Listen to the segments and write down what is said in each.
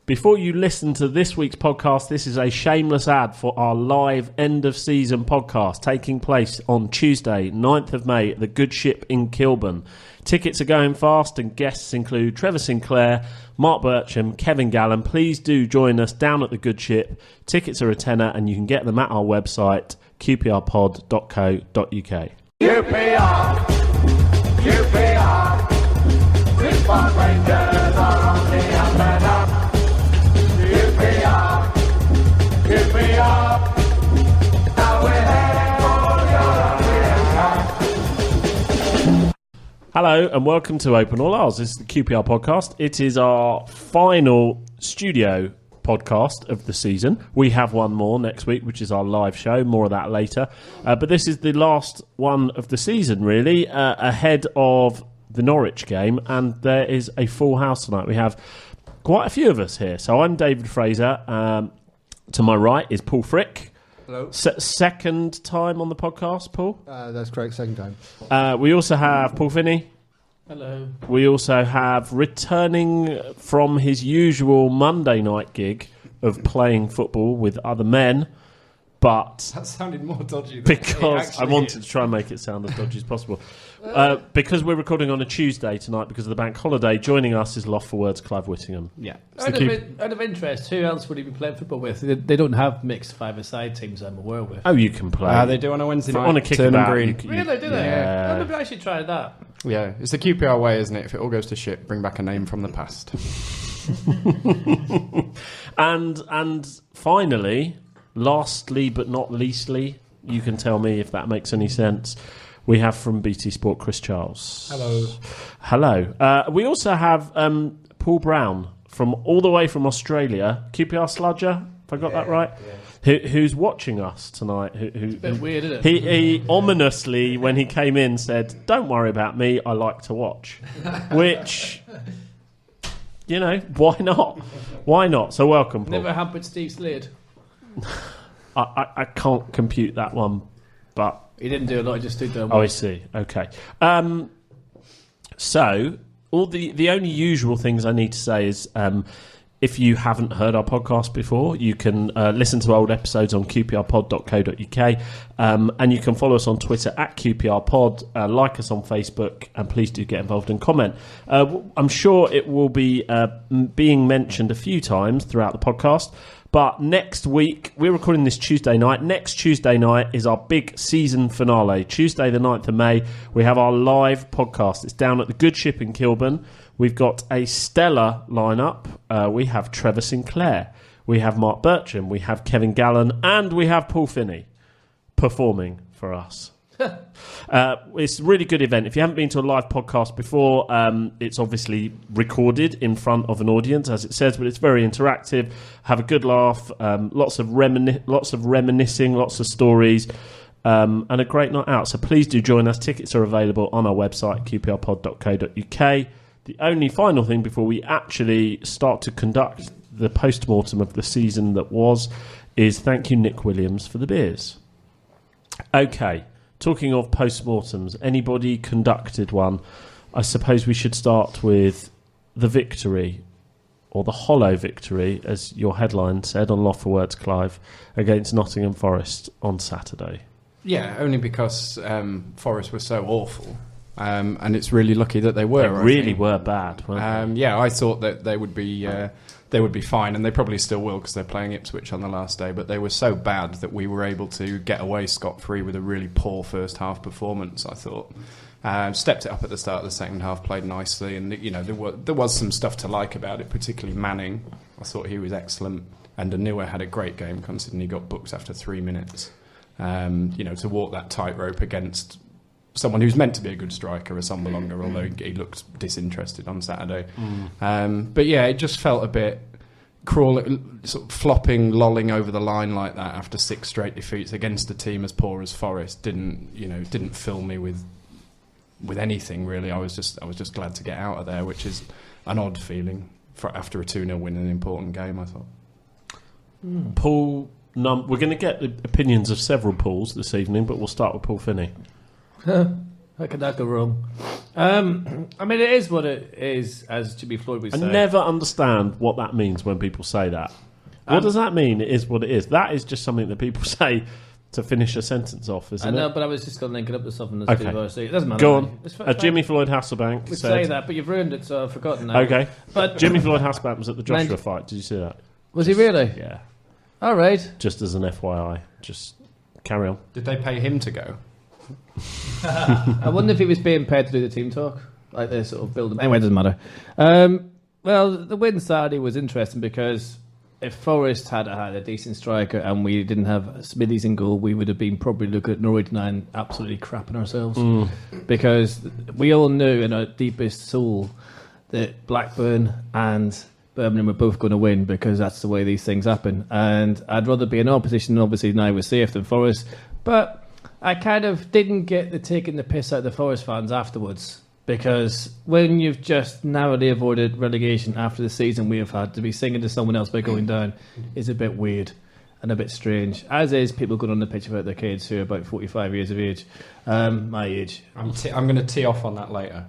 Before you listen to this week's podcast, this is a shameless ad for our live end-of-season podcast taking place on Tuesday, 9th of May at the Good Ship in Kilburn. Tickets are going fast and guests include Trevor Sinclair, Mark Bircham, Kevin Gallen. Please do join us down at the Good Ship. Tickets are a tenner and you can get them at our website, qprpod.co.uk. QPR, Response Rangers are on the up and up. QPR, now we're heading for European Cup. Hello and welcome to Open All Ours. This is the QPR podcast. It is our final studio podcast of the season. We have one more next week, which is our live show. More of that later. But this is the last one of the season, really, ahead of the Norwich game. And there is a full house tonight. We have quite a few of us here. So I'm David Fraser. To my right is Paul Frick. Hello. Second time on the podcast, Paul? That's correct, second time. We also have Paul Finney. Hello. We also have, returning from his usual Monday night gig of playing football with other men, but That sounded more dodgy than because I wanted to try and make it sound as dodgy as possible. Because we're recording on a Tuesday tonight because of the bank holiday, joining us is Loft for Words Clive Whittingham. Yeah. Out of interest, who else would he be playing football with? They don't have mixed five-a-side teams I'm aware with. Oh, you can play. They do on a Wednesday night. On a kickabout. Really, do they? Yeah. Oh, maybe I should try that. Yeah, it's the QPR way, isn't it? If it all goes to shit, bring back a name from the past. And finally, lastly but not leastly, you can tell me if that makes any sense, we have from BT Sport Chris Charles. Hello. We also have Paul Brown from all the way from Australia, QPR Sludger, if I got that right, who's watching us tonight. It's a bit weird, isn't it? He ominously, when he came in, said, "Don't worry about me, I like to watch." Which, you know, why not? Why not? So welcome, Paul. Never hampered Steve Slade. I can't compute that one, but... He didn't do a lot, he just stood there. Oh, I see. Okay. So, all the only usual things I need to say is, if you haven't heard our podcast before, you can listen to old episodes on qprpod.co.uk, and you can follow us on Twitter at qprpod, like us on Facebook, and please do get involved and comment. I'm sure it will be being mentioned a few times throughout the podcast. But next week, we're recording this Tuesday night. Next Tuesday night is our big season finale. Tuesday the 9th of May, we have our live podcast. It's down at the Good Ship in Kilburn. We've got a stellar lineup. We have Trevor Sinclair. We have Mark Bircham. We have Kevin Gallen. And we have Paul Finney performing for us. It's a really good event. If you haven't been to a live podcast before, it's obviously recorded in front of an audience, as it says, but it's very interactive. Have a good laugh, lots of reminiscing, lots of stories, and a great night out. So please do join us. Tickets are available on our website, qprpod.co.uk. The only final thing before we actually start to conduct the post-mortem of the season that was is thank you, Nick Williams, for the beers. Okay. Talking of post-mortems, anybody conducted one? I suppose we should start with the victory, or the hollow victory, as your headline said on Loft for Words, Clive, against Nottingham Forest on Saturday. Yeah, only because Forest were so awful, and it's really lucky that they were. They really were bad, weren't they? Yeah, I thought that they would be fine, and they probably still will because they're playing Ipswich on the last day, but they were so bad that we were able to get away scot-free with a really poor first half performance, I thought. Stepped it up at the start of the second half, played nicely, and you know there was some stuff to like about it, particularly Manning. I thought he was excellent, and Anua had a great game considering he got booked after 3 minutes. To walk that tightrope against someone who's meant to be a good striker, a Sombalonga, although he looked disinterested on Saturday. But yeah, it just felt a bit crawling, sort of flopping, lolling over the line like that after 6 straight defeats against a team as poor as Forest. Didn't fill me with anything really. I was just glad to get out of there, which is an odd feeling after a 2-0 win in an important game, I thought. Paul, we're going to get the opinions of several Pauls this evening, but we'll start with Paul Finney. How could that go wrong? I mean, it is what it is, as Jimmy Floyd would I say. never understand what that means when people say that. What does that mean? It is what it is. That is just something that people say to finish a sentence off, isn't it? I know, but I was just going to link it up to something that's Okay. too It doesn't matter. Go on. It's fine. Jimmy Floyd Hasselbank We'd said... say that, but you've ruined it, so I've forgotten now. Okay. But Jimmy Floyd Hasselbank was at the Joshua Man- fight. Did you see that? was he really? Yeah. All right. Just as an FYI. Just carry on. Did they pay him to go? I wonder if he was being paid to do the team talk, like they sort of build him. Anyway, it doesn't matter. Well, the win Saturday was interesting because if Forest had had a decent striker and we didn't have Smithies in goal, we would have been probably looking at Norwich 9 absolutely crapping ourselves. Because we all knew in our deepest soul that Blackburn and Birmingham were both going to win because that's the way these things happen. And I'd rather be in our position, obviously, now we're safe than Forest. But I kind of didn't get the taking the piss out of the Forest fans afterwards. Because when you've just narrowly avoided relegation after the season we have had, to be singing to someone else by going down is a bit weird and a bit strange. As is people going on the pitch about their kids who are about 45 years of age, my age. I'm going to tee off on that later.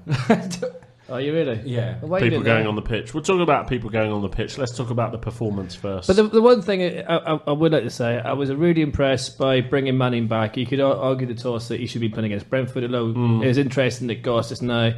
Are you really? Yeah. Well, why are you People doing going that? on the pitch. We'll talk about people going on the pitch. Let's talk about the performance first. But the one thing I would like to say, I was really impressed by bringing Manning back. You could argue the toss that he should be playing against Brentford. Although it's interesting that Goss is now...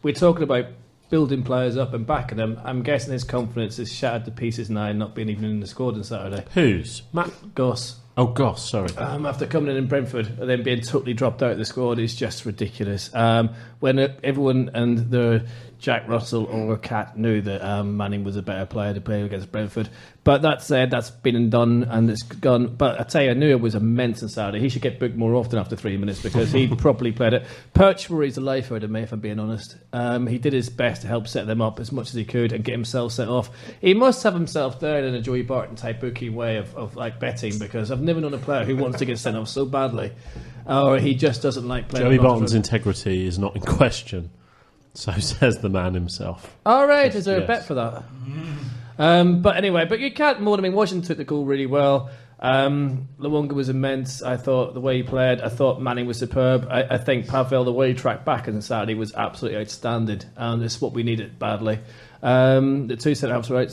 We're talking about building players up and backing them. I'm guessing his confidence is shattered to pieces now, not being even in the squad on Saturday. Whose? Matt? Goss. Oh, Goss, sorry. After coming in Brentford and then being totally dropped out of the squad is just ridiculous. When everyone and the Jack Russell or Cat knew that Manning was a better player to play against Brentford. But that said, that's been and done and it's gone. But I tell you, I knew it was immense on Saturday. He should get booked more often after 3 minutes because he properly played it. Perch worries the life out of me, if I'm being honest. He did his best to help set them up as much as he could and get himself set off. He must have himself there in a Joey Barton type bookie way of like betting, because I've never known a player who wants to get sent off so badly, or he just doesn't like playing. Joey on Barton's Oxford. integrity is not in question. So says the man himself. All right, is there Yes. a bet for that? But anyway, but you can't moan. I mean, Washington took the goal really well. Luongo was immense. I thought the way he played. I thought Manning was superb. I think Pavel, the way he tracked back on Saturday, was absolutely outstanding, and it's what we needed badly. The two centre-halves were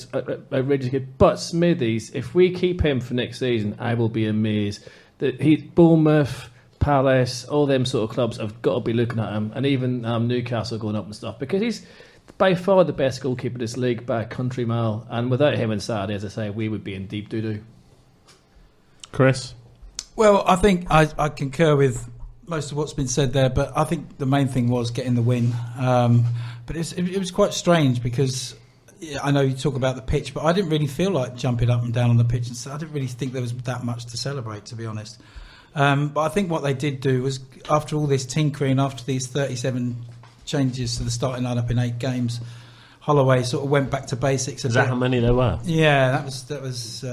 outrageous good. But Smithies, if we keep him for next season, I will be amazed. Bournemouth, Palace, all them sort of clubs have got to be looking at him, and even Newcastle going up and stuff, because he's by far the best goalkeeper in this league by a country mile, and without him on Saturday, as I say, we would be in deep doo-doo. Chris? Well, I think I concur with most of what's been said there, but I think the main thing was getting the win. But it was quite strange because I know you talk about the pitch, but I didn't really feel like jumping up and down on the pitch, and so I didn't really think there was that much to celebrate, to be honest. But I think what they did do was, after all this tinkering, after these 37 changes to the starting lineup in 8 games, Holloway sort of went back to basics. Is that how many there were? Yeah, that was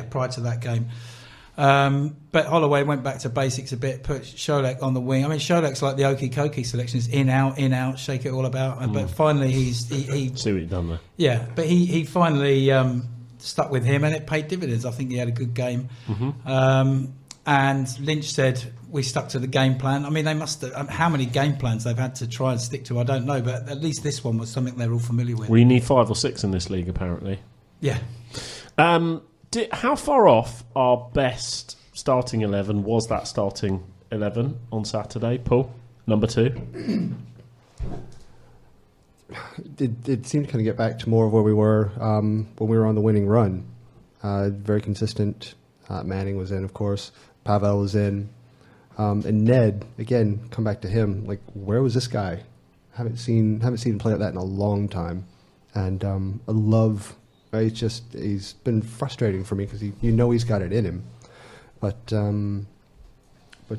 prior to that game. But Holloway went back to basics a bit, put Scholek on the wing. I mean, Scholek's like the Okie Kokie selection, is in, out, shake it all about. But finally, he See what you've done there. yeah, but he finally stuck with him, and it paid dividends. I think he had a good game. And Lynch said we stuck to the game plan. I mean, they must have, how many game plans they've had to try and stick to, I don't know, but at least this one was something they're all familiar with. We need 5 or 6 in this league, apparently. Yeah. How far off our best starting 11 was that starting 11 on Saturday, Paul? Number 2? It seemed to kind of get back to more of where we were when we were on the winning run. Very consistent. Manning was in, of course. Pavel was in. And Ned, again, come back to him. Like, where was this guy? Haven't seen him play like that in a long time. And I love... he's been frustrating for me because he's got it in him, but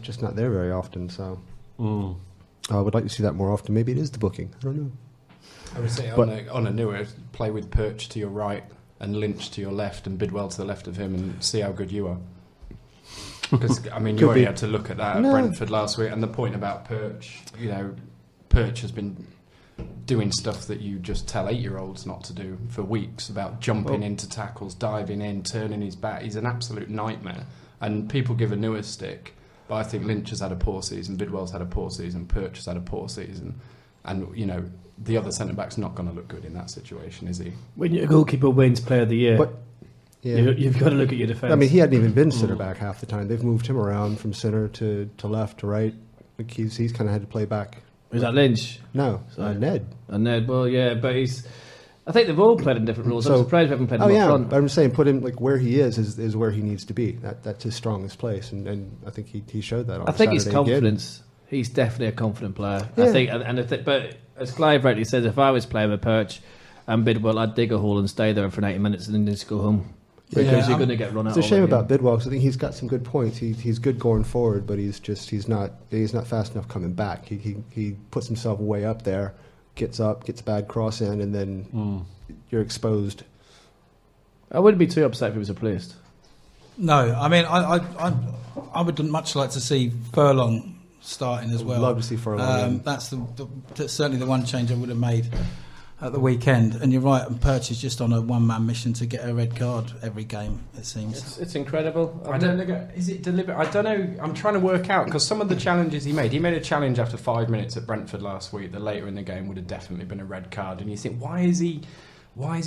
just not there very often. So I would like to see that more often. Maybe it is the booking. I don't know. I would say on a newer, play with Perch to your right and Lynch to your left and Bidwell to the left of him and see how good you are. Because I mean, you already had to look at that at Brentford last week, and the point about Perch, Perch has been doing stuff that you just tell 8-year-olds not to do for weeks, about jumping into tackles, diving in, turning his back. He's an absolute nightmare, and people give a newer stick. But I think Lynch has had a poor season, Bidwell's had a poor season, Perch has had a poor season, and the other centre back's not going to look good in that situation, is he? When your goalkeeper wins Player of the Year, But yeah, you've got to look at your defence. I mean, he hadn't even been centre back half the time. They've moved him around from centre to left to right. Like he's kind of had to play back. Was that Lynch? No, Ned. And Ned, well, yeah, but I think they've all played in different roles. I'm So- surprised we haven't played Oh him yeah, up front. but I'm saying put him like where he is where he needs to be. That's his strongest place, and I think he showed that. On I think his Saturday again. confidence. He's definitely a confident player. Yeah. I think, but as Clive rightly says, if I was playing with Perch and Bidwell, I'd dig a hole and stay there for 90 minutes and then just go home because Yeah, you're going to get run out. It's a shame all the about Bidwell because I think he's got some good points. He's good going forward, but he's not fast enough coming back. He puts himself way up there, gets a bad cross in, and then you're exposed. I wouldn't be too upset if he was replaced. No, I mean, I would much like to see Furlong starting as well. Love to see Furlong. That's that's certainly the one change I would have made at the weekend. And you're right, and Perch is just on a one-man mission to get a red card every game, it seems. It's incredible. I don't know. Is it deliberate? I don't know. I'm trying to work out because some of the challenges he made a challenge after 5 minutes at Brentford last week that later in the game would have definitely been a red card. And you think, why is he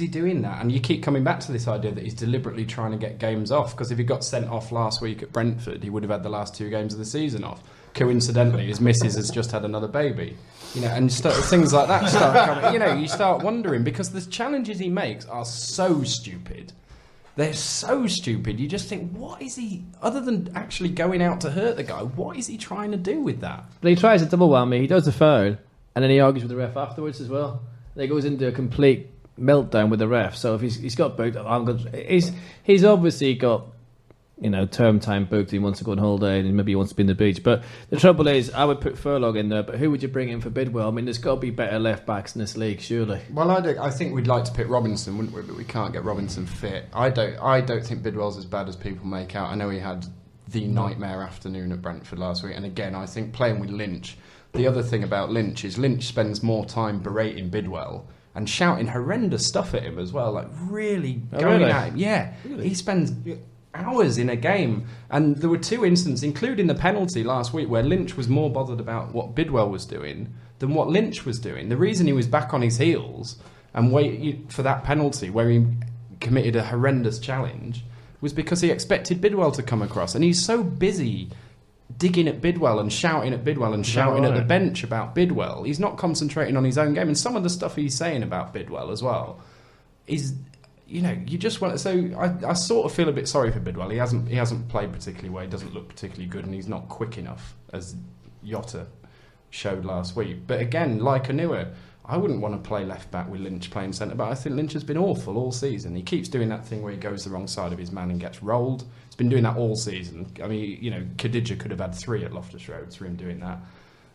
doing that? And you keep coming back to this idea that he's deliberately trying to get games off because if he got sent off last week at Brentford, he would have had the last 2 games of the season off. Coincidentally, his missus has just had another baby. And things like that start coming. You start wondering because the challenges he makes are so stupid. They're so stupid. You just think, what is he, other than actually going out to hurt the guy, what is he trying to do with that? But he tries a double whammy. He does the foul, and then he argues with the ref afterwards as well. And he goes into a complete meltdown with the ref. So if he's got booked, he's obviously got term time booked. He wants to go on holiday and maybe he wants to be in the beach. But the trouble is, I would put Furlong in there. But who would you bring in for Bidwell? I mean, there's got to be better left backs in this league, surely. Well, I think we'd like to pick Robinson, wouldn't we? But we can't get Robinson fit. I don't think Bidwell's as bad as people make out. I know he had the nightmare afternoon at Brentford last week, and again, I think playing with Lynch. The other thing about Lynch is Lynch spends more time berating Bidwell and shouting horrendous stuff at him as well, like really going at him. Yeah, really? He spends hours in a game, and there were 2 instances, including the penalty last week, where Lynch was more bothered about what Bidwell was doing than what Lynch was doing. The reason he was back on his heels and waiting for that penalty where he committed a horrendous challenge was because he expected Bidwell to come across, and he's so busy digging at Bidwell and shouting at Bidwell and shouting at the bench about Bidwell. He's not concentrating on his own game, and some of the stuff he's saying about Bidwell as well is, you just want to. So I sort of feel a bit sorry for Bidwell. He hasn't played particularly well. He doesn't look particularly good, and he's not quick enough, as Jota showed last week. But again, like Anua, I wouldn't want to play left back with Lynch playing centre back. I think Lynch has been awful all season. He keeps doing that thing where he goes the wrong side of his man and gets rolled. He's been doing that all season. I mean, Khadija could have had 3 at Loftus Road for him doing that.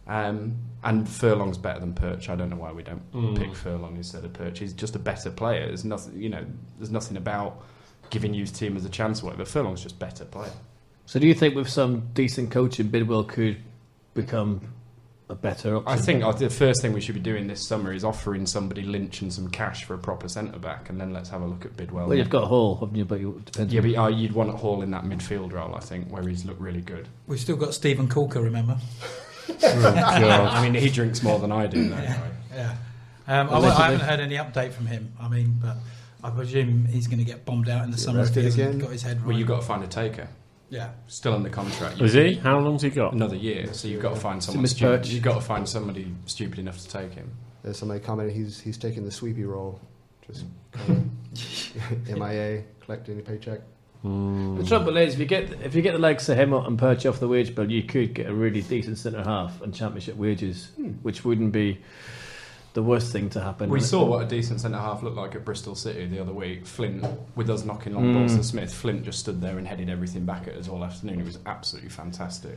And Furlong's better than Perch. I don't know why we don't pick Furlong instead of Perch. He's just a better player. There's nothing, there's nothing about giving youth team as a chance or whatever. Furlong's just a better player. So do you think with some decent coaching, Bidwell could become a better option? I think the first thing we should be doing this summer is offering somebody Lynch and some cash for a proper centre-back, and then let's have a look at Bidwell. Well, you've got Hall, haven't you? But it depends. Yeah, but you'd want Hall in that midfield role, I think, where he's looked really good. We've still got Stephen Corker, remember? I mean, he drinks more than I do, though. Right? Yeah. I haven't heard any update from him. I mean, but I presume he's going to get bombed out in the summer if he hasn't got his head right. Well, you've got to find a taker. Yeah. Still under contract. Is he? How long's he got? Another year. So you've got to find someone stupid. You've got to find somebody stupid enough to take him. There's somebody commented he's taking the sweepy role, just kind of MIA, collecting a paycheck. The trouble is, if you get the likes of him and Perch off the wage bill, you could get a really decent centre half and championship wages, which wouldn't be the worst thing to happen. We saw what a decent centre half looked like at Bristol City the other week. Flint, with us knocking long balls to Smith, Flint just stood there and headed everything back at us all afternoon. It was absolutely fantastic.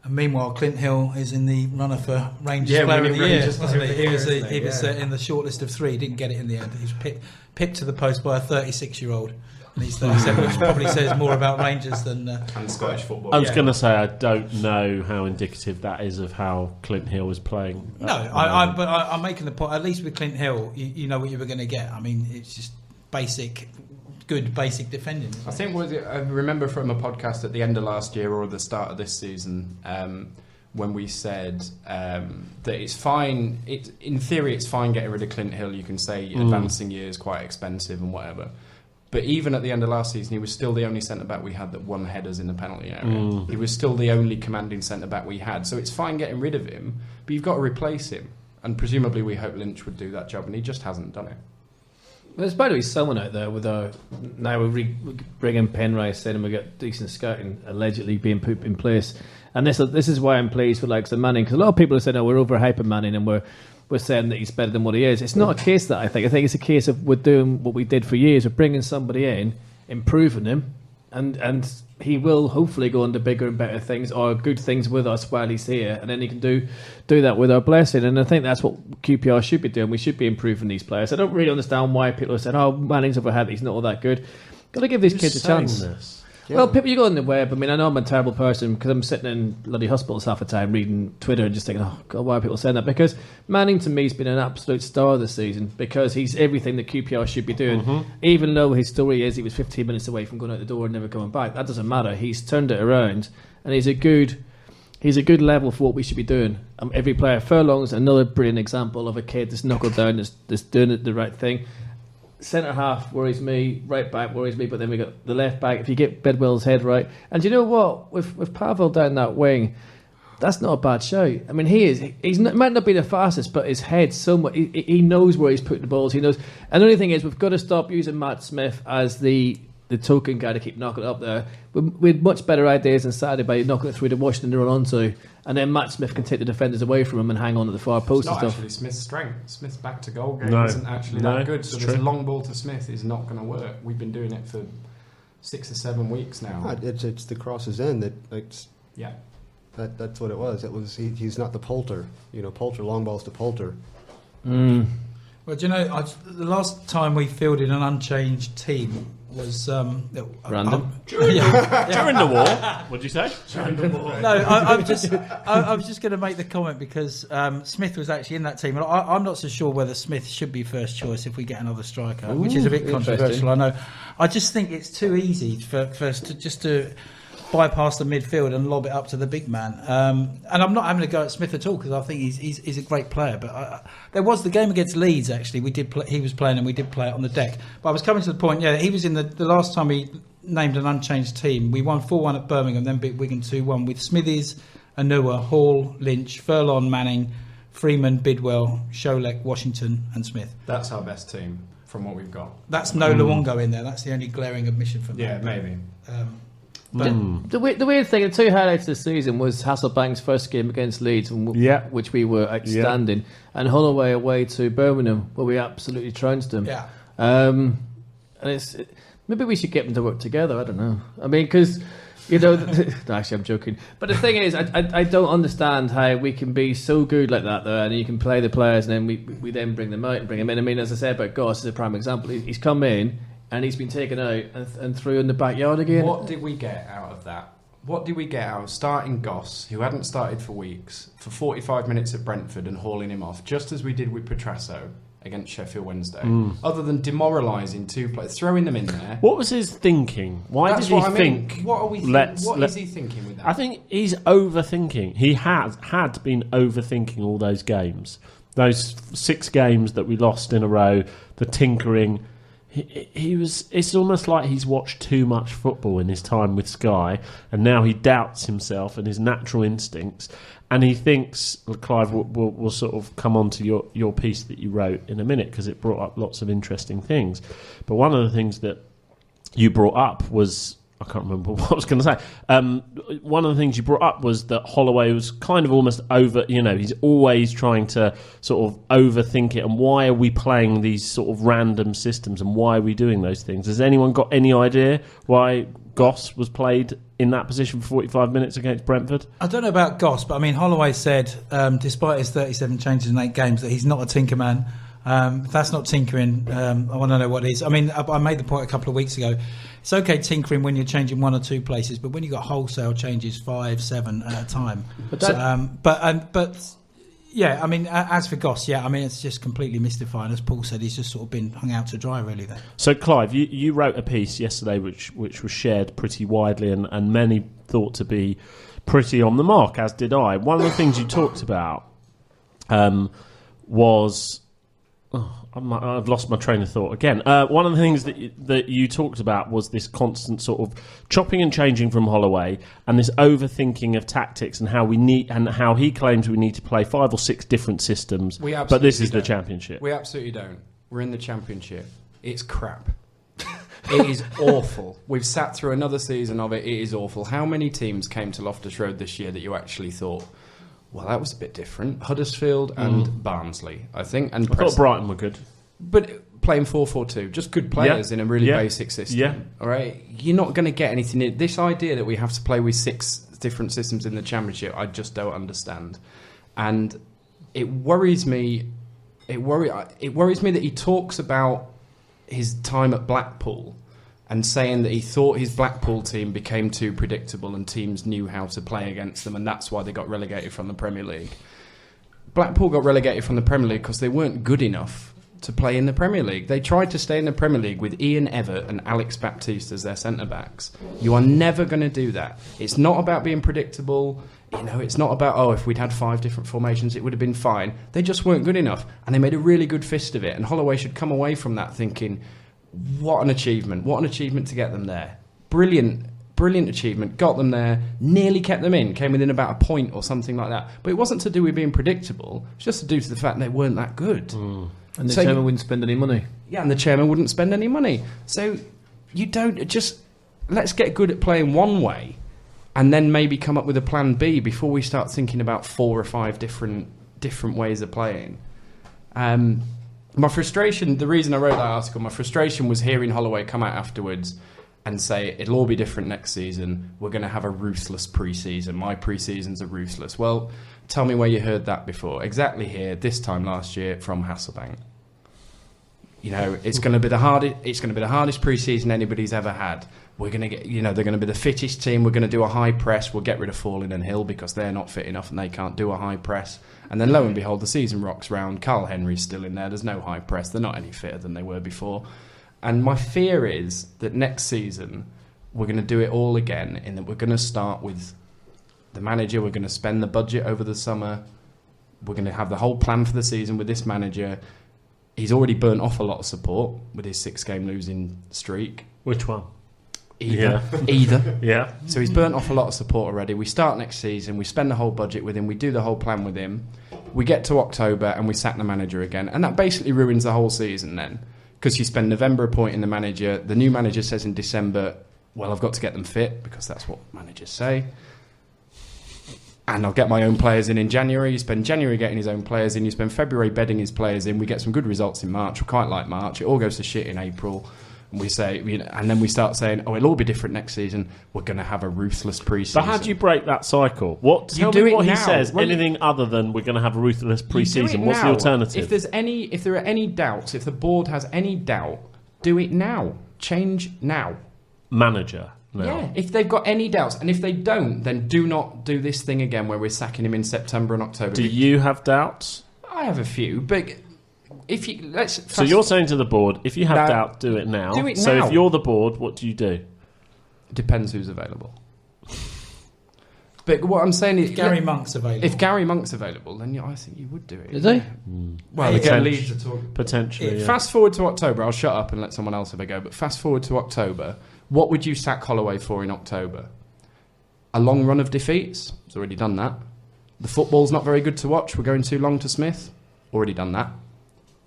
And meanwhile, Clint Hill is in the runner for Rangers Yeah, Player we of the need Year. Rangers Wasn't he? He was, Player of the he was Year, in the shortlist of 3. He didn't get it in the end. He was pipped to the post by a 36-year-old. And he's 37, which probably says more about Rangers than... and Scottish football. I was going to say, I don't know how indicative that is of how Clint Hill was playing. No, I'm making the point, at least with Clint Hill, you know what you were going to get. I mean, it's just basic good basic defending. I think I remember from a podcast at the end of last year or the start of this season when we said that it's fine. In theory, it's fine getting rid of Clint Hill. You can say advancing years quite expensive and whatever. But even at the end of last season, he was still the only centre-back we had that won headers in the penalty area. He was still the only commanding centre-back we had. So it's fine getting rid of him, but you've got to replace him. And presumably we hope Lynch would do that job, and he just hasn't done it. There's bound to be someone out there with now we bring in Penrice in and we got decent scouting allegedly being put in place. And this is why I'm pleased with the Manning, because a lot of people are saying, we're overhyping Manning and we're saying that he's better than what he is. It's not a case that I think it's a case of we're doing what we did for years, of bringing somebody in, improving him, and he will hopefully go on to bigger and better things or good things with us while he's here, and then he can do that with our blessing. And I think that's what QPR should be doing. We should be improving these players. I don't really understand why people are saying, Manning's overhead, he's not all that good. Got to give these kids a chance. Yeah. Well, people, you go on the web. I mean, I know I'm a terrible person because I'm sitting in bloody hospitals half the time reading Twitter and just thinking, oh, God, why are people saying that? Because Manning, to me, has been an absolute star this season because he's everything that QPR should be doing. Even though his story is he was 15 minutes away from going out the door and never coming back. That doesn't matter. He's turned it around and he's a good level for what we should be doing. Every player, Furlong's another brilliant example of a kid that's knuckled down, that's doing it the right thing. Centre half worries me, right back worries me, but then we got the left back. If you get Bedwell's head right, and you know what, with Pavel down that wing, that's not a bad shout. I mean, he might not be the fastest, but his head somewhat. He knows where he's putting the balls. He knows. And the only thing is, we've got to stop using Matt Smith as the token guy to keep knocking it up there. We had much better ideas on Saturday by knocking it through to Washington to run onto, and then Matt Smith can take the defenders away from him and hang on at the far post and stuff. Actually Smith's strength. Smith's back to goal game isn't actually that good. So this long ball to Smith is not going to work. We've been doing it for 6 or 7 weeks now. It's the crosses in that. Yeah. That's what it was. It was he's not the Poulter. Poulter long balls to Poulter. Well, do you know, the last time we fielded an unchanged team was random. During the war. What'd you say? During the war. No, I was just going to make the comment because Smith was actually in that team, and I'm not so sure whether Smith should be first choice if we get another striker, which is a bit controversial. I know. I just think it's too easy for us to bypass the midfield and lob it up to the big man. And I'm not having to go at Smith at all because I think he's a great player. But there was the game against Leeds, actually. He was playing and we did play it on the deck. But I was coming to the point, he was in the last time we named an unchanged team. We won 4-1 at Birmingham, then beat Wigan 2-1 with Smithies, Anua, Hall, Lynch, Furlong, Manning, Freeman, Bidwell, Sholek, Washington and Smith. That's our best team from what we've got. That's no Luongo in there. That's the only glaring omission for me. Yeah, maybe. But the weird thing, the two highlights this season was Hasselbank's first game against Leeds, which we were outstanding, and Holloway away to Birmingham, where we absolutely trounced them. Yeah. And maybe we should get them to work together. I don't know. I mean, because no, actually, I'm joking. But the thing is, I don't understand how we can be so good like that, though, and you can play the players, and then we then bring them out and bring them in. I mean, as I said about Goss, is a prime example. He's come in. And he's been taken out and threw in the backyard again. What did we get out of that? What did we get out of starting Goss, who hadn't started for weeks, for 45 minutes at Brentford and hauling him off, just as we did with Petrasso against Sheffield Wednesday, other than demoralising two players, throwing them in there? What was his thinking? Why did he think? What are we? What is he thinking with that? I think he's overthinking. He had been overthinking all those games, those 6 games that we lost in a row, the tinkering. He was. It's almost like he's watched too much football in his time with Sky, and now he doubts himself and his natural instincts. And he thinks, Clive, will sort of come on to your piece that you wrote in a minute because it brought up lots of interesting things. But one of the things that you brought up was, I can't remember what I was going to say. One of the things you brought up was that Holloway was kind of almost over, he's always trying to sort of overthink it. And why are we playing these sort of random systems and why are we doing those things? Has anyone got any idea why Goss was played in that position for 45 minutes against Brentford? I don't know about Goss, but I mean, Holloway said, despite his 37 changes in 8 games, that he's not a tinker man. If that's not tinkering, I want to know what it is. I mean, I made the point a couple of weeks ago. It's okay tinkering when you're changing 1 or 2 places, but when you've got wholesale changes 5, 7 at a time. But Yeah, I mean, as for Goss, yeah, I mean, it's just completely mystifying. As Paul said, he's just sort of been hung out to dry, really, there. So, Clive, you wrote a piece yesterday which was shared pretty widely and many thought to be pretty on the mark, as did I. One of the things you talked about was... I've lost my train of thought again. One of the things that you talked about was this constant sort of chopping and changing from Holloway, and this overthinking of tactics, and how he claims we need to play 5 or 6 different systems. But this is the Championship. We absolutely don't. We're in the Championship. It's crap. It is awful. We've sat through another season of it. It is awful. How many teams came to Loftus Road this year that you actually thought, well, that was a bit different? Huddersfield and Barnsley, I think. And I thought Brighton were good. But playing 4-4-2, just good players in a really basic system. Yeah. All right? You're not going to get anything in. This idea that we have to play with 6 different systems in the Championship, I just don't understand. And it worries me. It worries me that he talks about his time at Blackpool and saying that he thought his Blackpool team became too predictable and teams knew how to play against them, and that's why they got relegated from the Premier League. Blackpool got relegated from the Premier League because they weren't good enough to play in the Premier League. They tried to stay in the Premier League with Ian Evatt and Alex Baptiste as their centre-backs. You are never going to do that. It's not about being predictable. It's not about, if we'd had 5 different formations, it would have been fine. They just weren't good enough, and they made a really good fist of it, and Holloway should come away from that thinking, what an achievement to get them there. Brilliant achievement, got them there, nearly kept them in, came within about a point or something like that. But it wasn't to do with being predictable, it's just to do to the fact they weren't that good. And the chairman wouldn't spend any money. Yeah, and the chairman wouldn't spend any money. So you don't just... Let's get good at playing one way and then maybe come up with a plan B before we start thinking about 4 or 5 different ways of playing. My frustration, the reason I wrote that article, my frustration was hearing Holloway come out afterwards and say, it'll all be different next season. We're going to have a ruthless pre-season. My pre-seasons are ruthless. Well, tell me where you heard that before. Exactly here, this time last year, from Hasselbank. It's going to be the hardest pre-season anybody's ever had. We're going to get, they're going to be the fittest team. We're going to do a high press. We'll get rid of Falling and Hill because they're not fit enough and they can't do a high press. And then lo and behold, the season rocks round. Carl Henry's still in there. There's no high press. They're not any fitter than they were before. And my fear is that next season we're going to do it all again, in that we're going to start with the manager. We're going to spend the budget over the summer. We're going to have the whole plan for the season with this manager. He's already burnt off a lot of support with his 6-game losing streak. Which one? Either. Yeah. So he's burnt off a lot of support already. We start next season, we spend the whole budget with him, we do the whole plan with him. We get to October and we sack the manager again. And that basically ruins the whole season then. Because you spend November appointing the manager. The new manager says in December, well, I've got to get them fit, because that's what managers say. And I'll get my own players in January. You spend January getting his own players in. You spend February bedding his players in. We get some good results in March. We quite like March. It all goes to shit in April. And we say, and then we start saying, it'll all be different next season. We're going to have a ruthless pre-season. But how do you break that cycle? Tell me what he says. Anything other than we're going to have a ruthless pre-season. What's the alternative? If there are any doubts, if the board has any doubt, do it now. Change now. Manager. No. Yeah, if they've got any doubts, and if they don't, then do not do this thing again where we're sacking him in September and October. Do you have doubts? I have a few, but if you so you're saying to the board, if you have doubt, do it now. Do it now. So if you're the board, what do you do? Depends who's available. But what I'm saying is, if Gary Monk's available. If Gary Monk's available, then I think you would do it. Is he? Well, again, Leeds are talking. Potentially. Yeah. Fast forward to October. I'll shut up and let someone else have a go. But fast forward to October. What would you sack Holloway for in October? A long run of defeats? He's already done that. The football's not very good to watch. We're going too long to Smith? Already done that.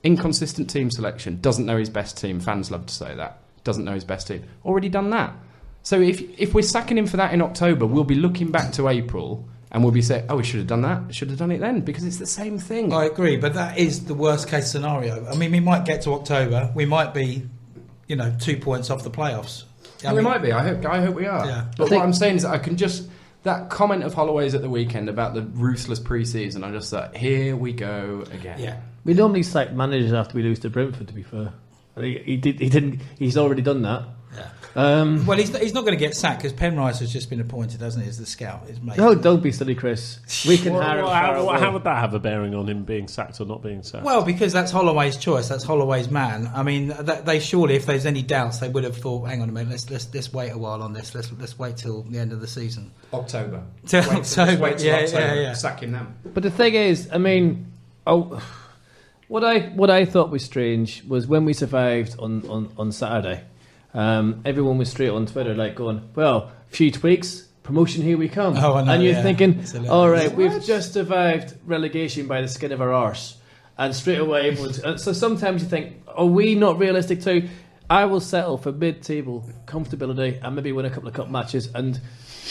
Inconsistent team selection. Doesn't know his best team. Fans love to say that. Doesn't know his best team. Already done that. So if we're sacking him for that in October, we'll be looking back to April and we'll be saying, we should have done that. Should have done it then, because it's the same thing. I agree, but that is the worst case scenario. I mean, we might get to October. We might be, 2 points off the playoffs. We might be. I hope we are. Yeah. But what I'm saying is that that comment of Holloway's at the weekend about the ruthless pre-season, I just thought, here we go again. Yeah. We normally sack managers after we lose to Brentford, to be fair. He didn't. He's already done that. Yeah. Well, he's not going to get sacked because Penrice has just been appointed, hasn't he, as the scout? His mate. No, don't be silly, Chris. We can hire him far away. How would that have a bearing on him being sacked or not being sacked? Well, because that's Holloway's choice. That's Holloway's man. I mean, they surely, if there's any doubts, they would have thought, "Hang on a minute, let's wait a while on this. Let's wait till the end of the season." October. Till Wait till October. Yeah. Sack him now. But the thing is, I mean, what I thought was strange was when we survived on Saturday. Everyone was straight on Twitter, like going, "Well, few tweaks, promotion, here we come." Oh, I know, and you're thinking, "All right, What? we've just survived relegation by the skin of our arse," and straight away, so sometimes you think, "Are we not realistic too?" I will settle for mid-table comfortability and maybe win a couple of cup matches and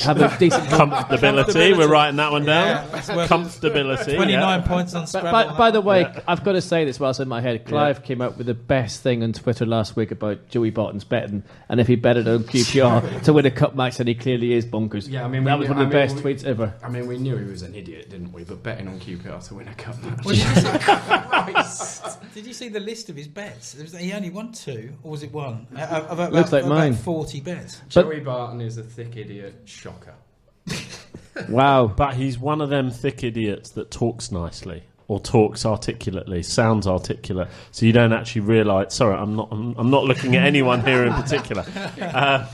have a decent Comfortability. We're writing that one down. Yeah, that's worth- Comfortability. 29 points on Scrabble. By the way, I've got to say this whilst in my head. Clive came out with the best thing on Twitter last week about Joey Barton's betting, and if he betted on QPR to win a cup match, then he clearly is bonkers. Yeah, I mean, that was one of the best tweets ever. I mean, we knew he was an idiot, didn't we? But betting on QPR to win a cup match. Did you see the list of his bets? He only won 2, or was it 1? Looks like mine. 40 bets. Joey Barton is a thick idiot. Shocker. Wow. But he's one of them thick idiots that talks nicely or talks articulately, sounds articulate, so you don't actually realise. Sorry, I'm not looking at anyone here in particular.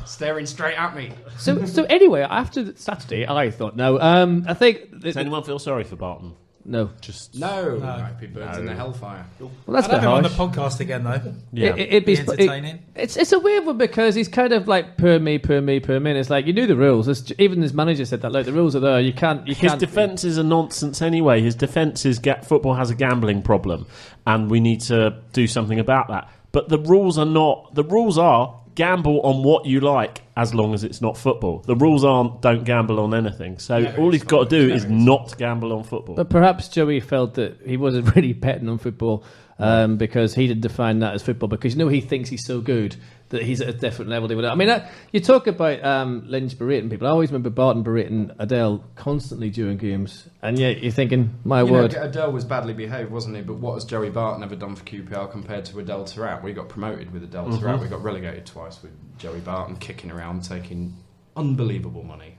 Staring straight at me. So anyway, after Saturday, I thought no. I think Does anyone feel sorry for Barton? no. Just No. Might be birds in the hellfire. Well, that's a I'd bit have him on the harsh. podcast again, though. yeah. It'd be entertaining. It's a weird one because he's kind of like per me. It's like you knew the rules. Even his manager said that. Like the rules are there. You can't. His defence is a nonsense anyway. His defence is football has a gambling problem, and we need to do something about that. But the rules are not. The rules are gamble on what you like as long as it's not football. The rules aren't don't gamble on anything. So all he's got to do is not gamble on football. But perhaps Joey felt that he wasn't really betting on football because he didn't define that as football. Because he thinks he's so good that he's at a different level. I mean, you talk about Lynch berating people. I always remember Barton berating Adele constantly during games, and yet you're thinking, my word. Adele was badly behaved, wasn't he? But what has Joey Barton ever done for QPR compared to Adele Taarabt? We got promoted with Adele Taarabt. We got relegated twice with Joey Barton kicking around, taking unbelievable money.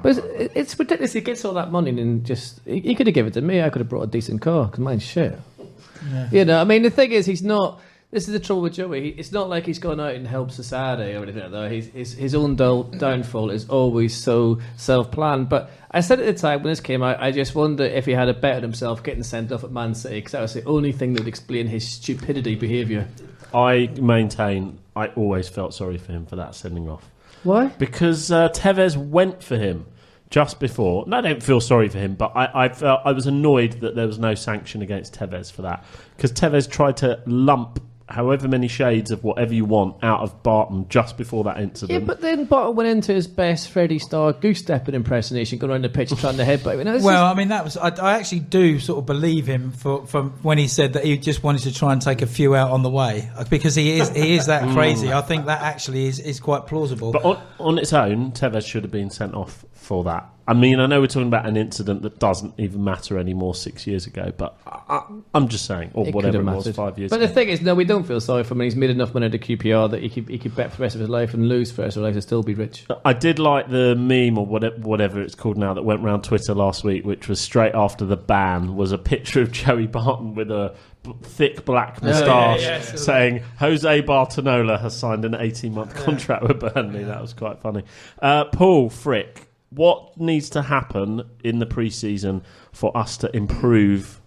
But it's ridiculous. He gets all that money and just he could have given it to me. I could have brought a decent car because mine's shit. Yeah. I mean, the thing is, he's not. This is the trouble with Joey. It's not like he's gone out and helped society or anything like that. His own downfall is always so self-planned. But I said at the time when this came out, I just wonder if he had a bet on himself getting sent off at Man City, because that was the only thing that would explain his stupidity behaviour. I maintain I always felt sorry for him for that sending off. Why? Because Tevez went for him just before. No, I don't feel sorry for him, but I felt I was annoyed that there was no sanction against Tevez for that, because Tevez tried to lump however many shades of whatever you want out of Barton just before that incident. Yeah, but then Barton went into his best Freddie Starr goose-stepping impersonation, going around the pitch trying to headbutt him. Well, I mean, that was. I actually do sort of believe him from when he said that he just wanted to try and take a few out on the way, because he is that crazy. I think that actually is quite plausible. But on its own, Tevez should have been sent off for that. I mean, I know we're talking about an incident that doesn't even matter anymore 6 years ago, but I'm just saying, or whatever it was 5 years ago. But the thing is, no, we don't feel sorry for him. He's made enough money to QPR that he could bet for the rest of his life and lose for the rest of his life and still be rich. I did like the meme, or whatever it's called now, that went around Twitter last week, which was straight after the ban, was a picture of Joey Barton with a thick black moustache saying Jose Bartonola has signed an 18-month contract with Burnley. That was quite funny. Paul Frick, what needs to happen in the pre-season for us to improve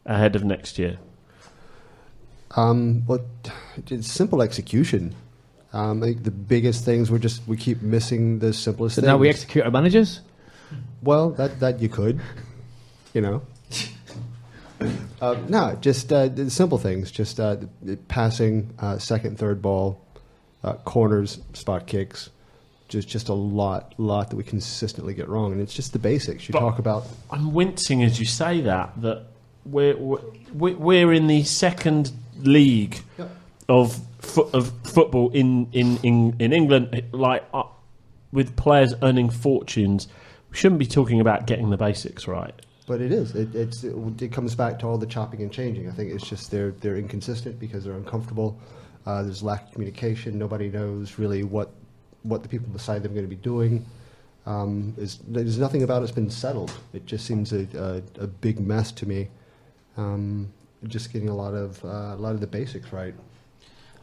ahead of next year? Well, it's simple execution. I think the biggest things we keep missing the simplest So things. now we execute our managers? Well, that you could, No, just the simple things. Just passing, second, third ball, corners, spot kicks. Just a lot that we consistently get wrong, and it's just the basics. You talk about. I'm wincing as you say that we're in the second league of football in England, with players earning fortunes. We shouldn't be talking about getting the basics right. But it is. It comes back to all the chopping and changing. I think it's just they're inconsistent because they're uncomfortable. There's lack of communication. Nobody knows really what what the people beside them are going to be doing. There's nothing about it's been settled. It just seems a big mess to me. Just getting a lot of the basics right.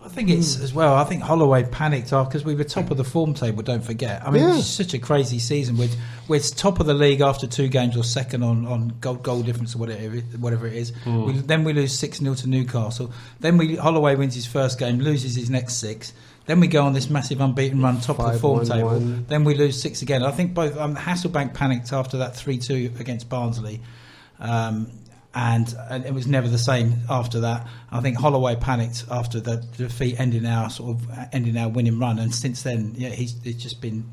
I think it's as well. I think Holloway panicked because we were top of the form table. Don't forget. I mean, it's such a crazy season. We're top of the league after 2 games, or second on goal difference, or whatever it is. Then we lose 6-0 to Newcastle. Then Holloway wins his first game, loses his next 6. Then we go on this massive unbeaten run, top of the form table. Then we lose 6 again. I think both Hasselbank panicked after that 3-2 against Barnsley. And it was never the same after that. I think Holloway panicked after the defeat ending our winning run, and since then, it's just been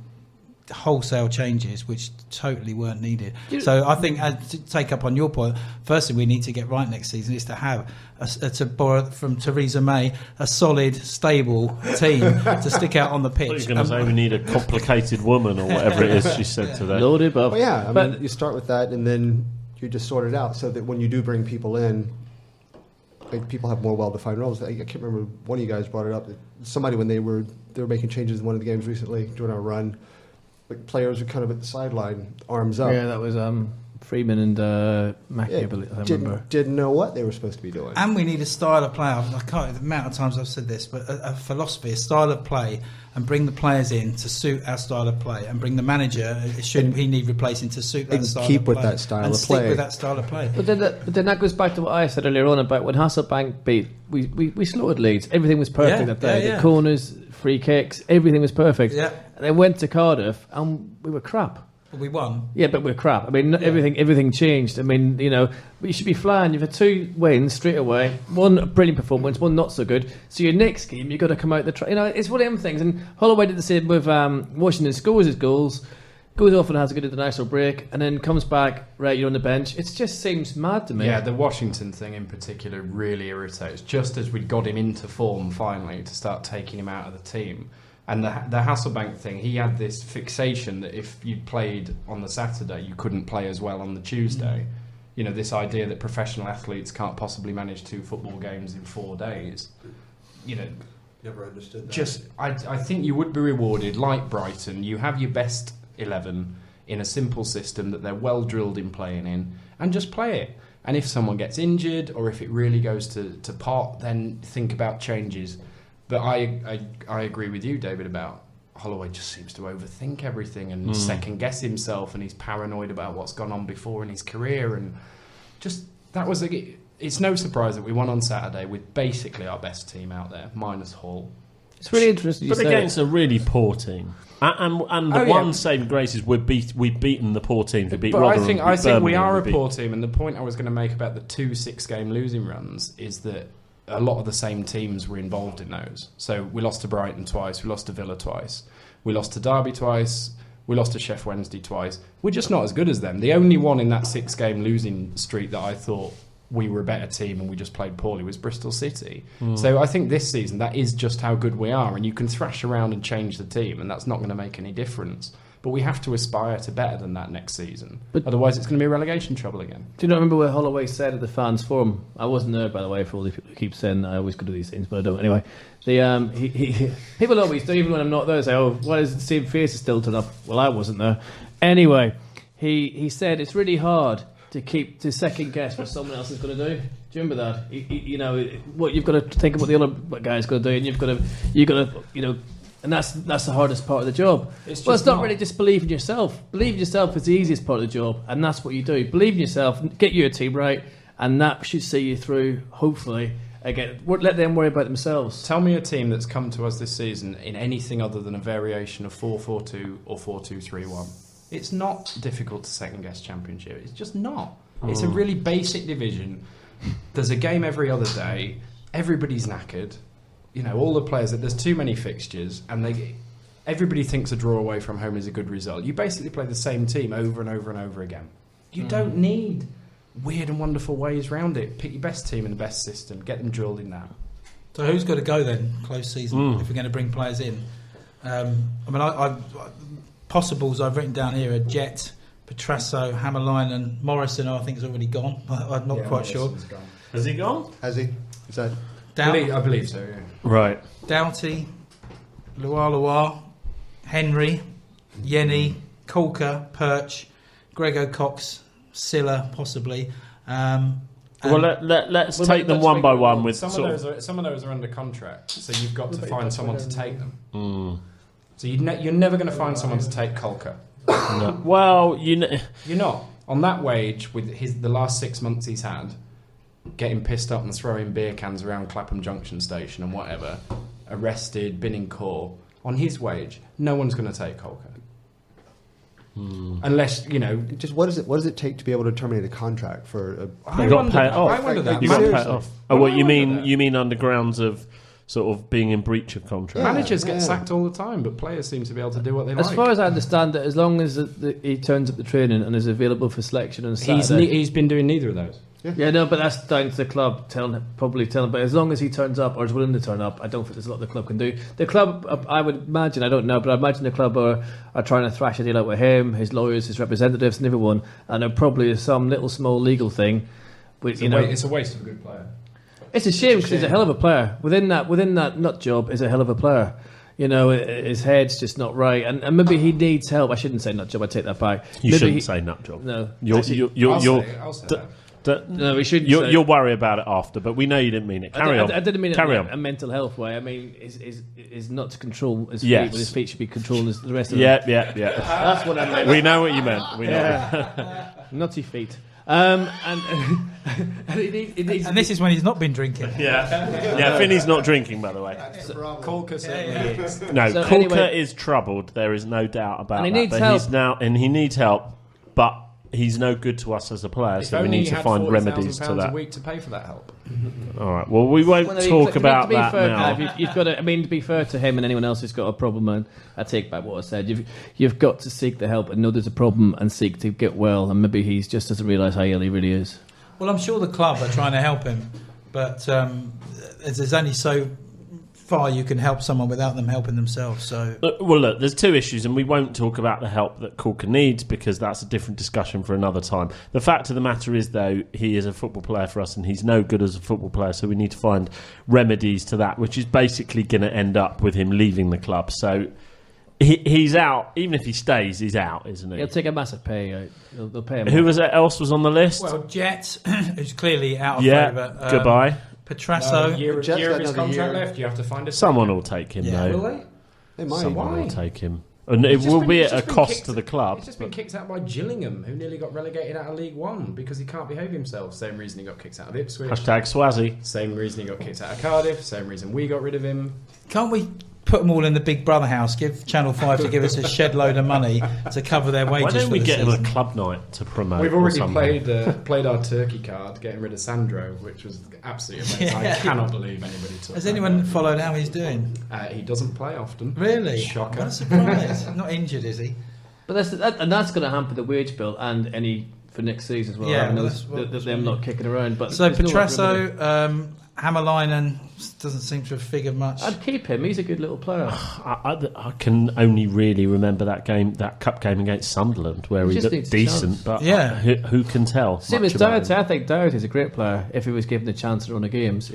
wholesale changes which totally weren't needed. So I think, to take up on your point, firstly we need to get right next season is to have to borrow from Theresa May, a solid, stable team to stick out on the pitch. I thought you were going to say we need a complicated woman or whatever it is she said today. Load it up. Well, I mean, you start with that, and then you just sort it out so that when you do bring people in, like, people have more well-defined roles. I can't remember, one of you guys brought it up. Somebody, when they were making changes in one of the games recently during our run, like, players were kind of at the sideline, arms up. Yeah, that was Freeman and Mackie, I believe. I remember. Didn't know what they were supposed to be doing. And we need a style of play. I can't, the amount of times I've said this, but a philosophy, a style of play, and bring the players in to suit our style of play, and bring the manager, he need replacing to suit that style of play. And keep with that style of play. Stick with that style of play. But then that goes back to what I said earlier on about when Hasselbank beat, we slaughtered Leeds. Everything was perfect that day. The corners, free kicks, everything was perfect. Yeah. And then went to Cardiff and we were crap. We won. Yeah, but we're crap. I mean, everything changed. I mean, you should be flying. You've had 2 wins straight away. One a brilliant performance, one not so good. So your next game, you've got to come out it's one of them things. And Holloway did the same with Washington. Scores his goals, goes off and has a good international break, and then comes back, right, you're on the bench. It just seems mad to me. Yeah, the Washington thing in particular really irritates. Just as we got him into form finally to start taking him out of the team. And the Hasselbank thing, he had this fixation that if you played on the Saturday, you couldn't play as well on the Tuesday. This idea that professional athletes can't possibly manage 2 football games in 4 days. Never understood that. Just, I think you would be rewarded, like Brighton. You have your best 11 in a simple system that they're well drilled in playing in, and just play it. And if someone gets injured, or if it really goes to pot, then think about changes. But I agree with you, David, about Holloway just seems to overthink everything and second guess himself, and he's paranoid about what's gone on before in his career, and just it's no surprise that we won on Saturday with basically our best team out there, minus Hall. It's really interesting. But against a really poor team, and the one saving grace is we've beaten the poor teams. We beat Rotherham. I think we are a poor team, and the point I was going to make about the 2 6-game losing runs is that a lot of the same teams were involved in those. So we lost to Brighton twice, we lost to Villa twice, we lost to Derby twice, we lost to Sheff Wednesday twice. We're just not as good as them. The only one in that 6-game losing streak that I thought we were a better team and we just played poorly was Bristol City. So I think this season that is just how good we are, and you can thrash around and change the team, and that's not going to make any difference. But we have to aspire to better than that next season. Otherwise, it's going to be relegation trouble again. Do you not remember what Holloway said at the fans forum? I wasn't there, by the way, for all the people who keep saying I always could do these things, but I don't. Anyway, people always do, even when I'm not there, say, "Oh, why does the same face still turn up?" Well, I wasn't there. Anyway, he said it's really hard to second guess what someone else is going to do. Do you remember that? What you've got to think of what the other guy's going to do, and you've got to. And that's the hardest part of the job. It's not really just believe in yourself. Believe in yourself is the easiest part of the job, and that's what you do. Believe in yourself, get your team right, and that should see you through, hopefully. Again, let them worry about themselves. Tell me a team that's come to us this season in anything other than a variation of 4-4-2 or 4-2-3-1. It's not difficult to second-guess Championship. It's just not. It's a really basic division. There's a game every other day. Everybody's knackered. All the players, there's too many fixtures, and everybody thinks a draw away from home is a good result. You basically play the same team over and over and over again. You don't need weird and wonderful ways around it. Pick your best team and the best system. Get them drilled in that. So who's got to go then, close season, if we're going to bring players in? Possibles I've written down here are Jet, Petrasso, Hammerline, Morrison, I think, is already gone. I'm not quite sure. Gone. Has he gone? Has he? Is that... I believe so, yeah. Right. Doughty, Luar, Henry, Yenny, Colker, Perch, Grego Cox, Silla, possibly. Well, let's take them one by one. With some of those are under contract, so you've got to find someone to take them. So you're never going to find someone to take Colker. No. Well, you're not on that wage with the last 6 months he's had, getting pissed up and throwing beer cans around Clapham Junction Station and whatever, arrested, been in court. On his wage, no one's going to take Colker. Unless, Just what does it take to be able to terminate a contract for a you got to pay it off. I wonder that. You got to pay it Seriously. off. Oh, what you mean? You mean under grounds of sort of being in breach of contract? Managers get sacked all the time, but players seem to be able to do what they like. As far as I understand it, as long as he turns up the training and is available for selection on Saturday. He's been doing neither of those. Yeah, no, but that's down to the club probably telling him. But as long as he turns up or is willing to turn up, I don't think there's a lot the club can do. The club, I would imagine, I don't know, but I imagine the club are trying to thrash a deal out with him, his lawyers, his representatives, and everyone. And there probably is some little small legal thing. But, It's a waste of a good player. It's a shame because he's a hell of a player. Within that nut job is a hell of a player. His head's just not right, and maybe he needs help. I shouldn't say nut job. I take that back. You shouldn't say nut job. No, I'll say that. No, we shouldn't. You'll worry about it after, but we know you didn't mean it. Carry on. I didn't mean Carry it on. a mental health way. I mean, is not to control his Yes. feet, but his feet should be controlling the rest of Yeah. That's what I meant. We know what you meant. We know. Yeah. Nutty feet. And this is when he's not been drinking. Yeah, Finney's not drinking, by the way. Colker certainly is. No, So Colker anyway- is troubled. There is no doubt about And he that. needs But help. he needs help, but he's no good to us as a player. So we need to find remedies to that. a week to pay for that help. All right. Well, we won't talk about that now. You've got to. I mean, to be fair to him and anyone else who's got a problem, and I take back what I said. You've got to seek the help and know there's a problem and seek to get well. And maybe he just doesn't realise how ill he really is. Well, I'm sure the club are trying to help him, but there's only so far you can help someone without them helping themselves. So, Well, look, there's two issues, and we won't talk about the help that Corker needs because that's a different discussion for another time. The fact of the matter is, though, he is a football player for us, and he's no good as a football player, so we need to find remedies to that, which is basically going to end up with him leaving the club. So he's out. Even if he stays, he's out, isn't he? He'll take a massive payout. They'll pay him. Who else was on the list? well, Jet, who's clearly out of yeah, favour. goodbye. Petrasso. Year of Jet's got his another contract year. left. You have to find a Someone will take him, Yeah. though. Will they? They might. Someone Why? will take him. And it will be at a cost to the club. He's just been kicked out by Gillingham, who nearly got relegated out of League One because he can't behave himself. Same reason he got kicked out of Ipswich. Hashtag Swazi. Same reason he got kicked out of Cardiff. Same reason we got rid of him. Can't we put them all in the Big Brother house? Give Channel 5 to give us a shed load of money to cover their wages. Why don't for we the get him a season. club night to promote? We've or already something? played our turkey card, getting rid of Sandro, which was absolutely amazing. I Yeah. cannot believe anybody took Has that. anyone followed how he's doing? He doesn't play often. Really? Shocker. What a surprise. Not injured, is he? But that's going to hamper the wage bill and any for next season as well. Yeah, having well, those, that's what- them not kicking around. But So there's no remedy. Petrasso, Hammerlinen doesn't seem to have figured much. I'd keep him. He's a good little player. I can only really remember that cup game against Sunderland where He he just looked needs a decent, chance. but Yeah. who can tell? Same much as about Doherty. him? I think Doherty's a great player if he was given the chance to run the games.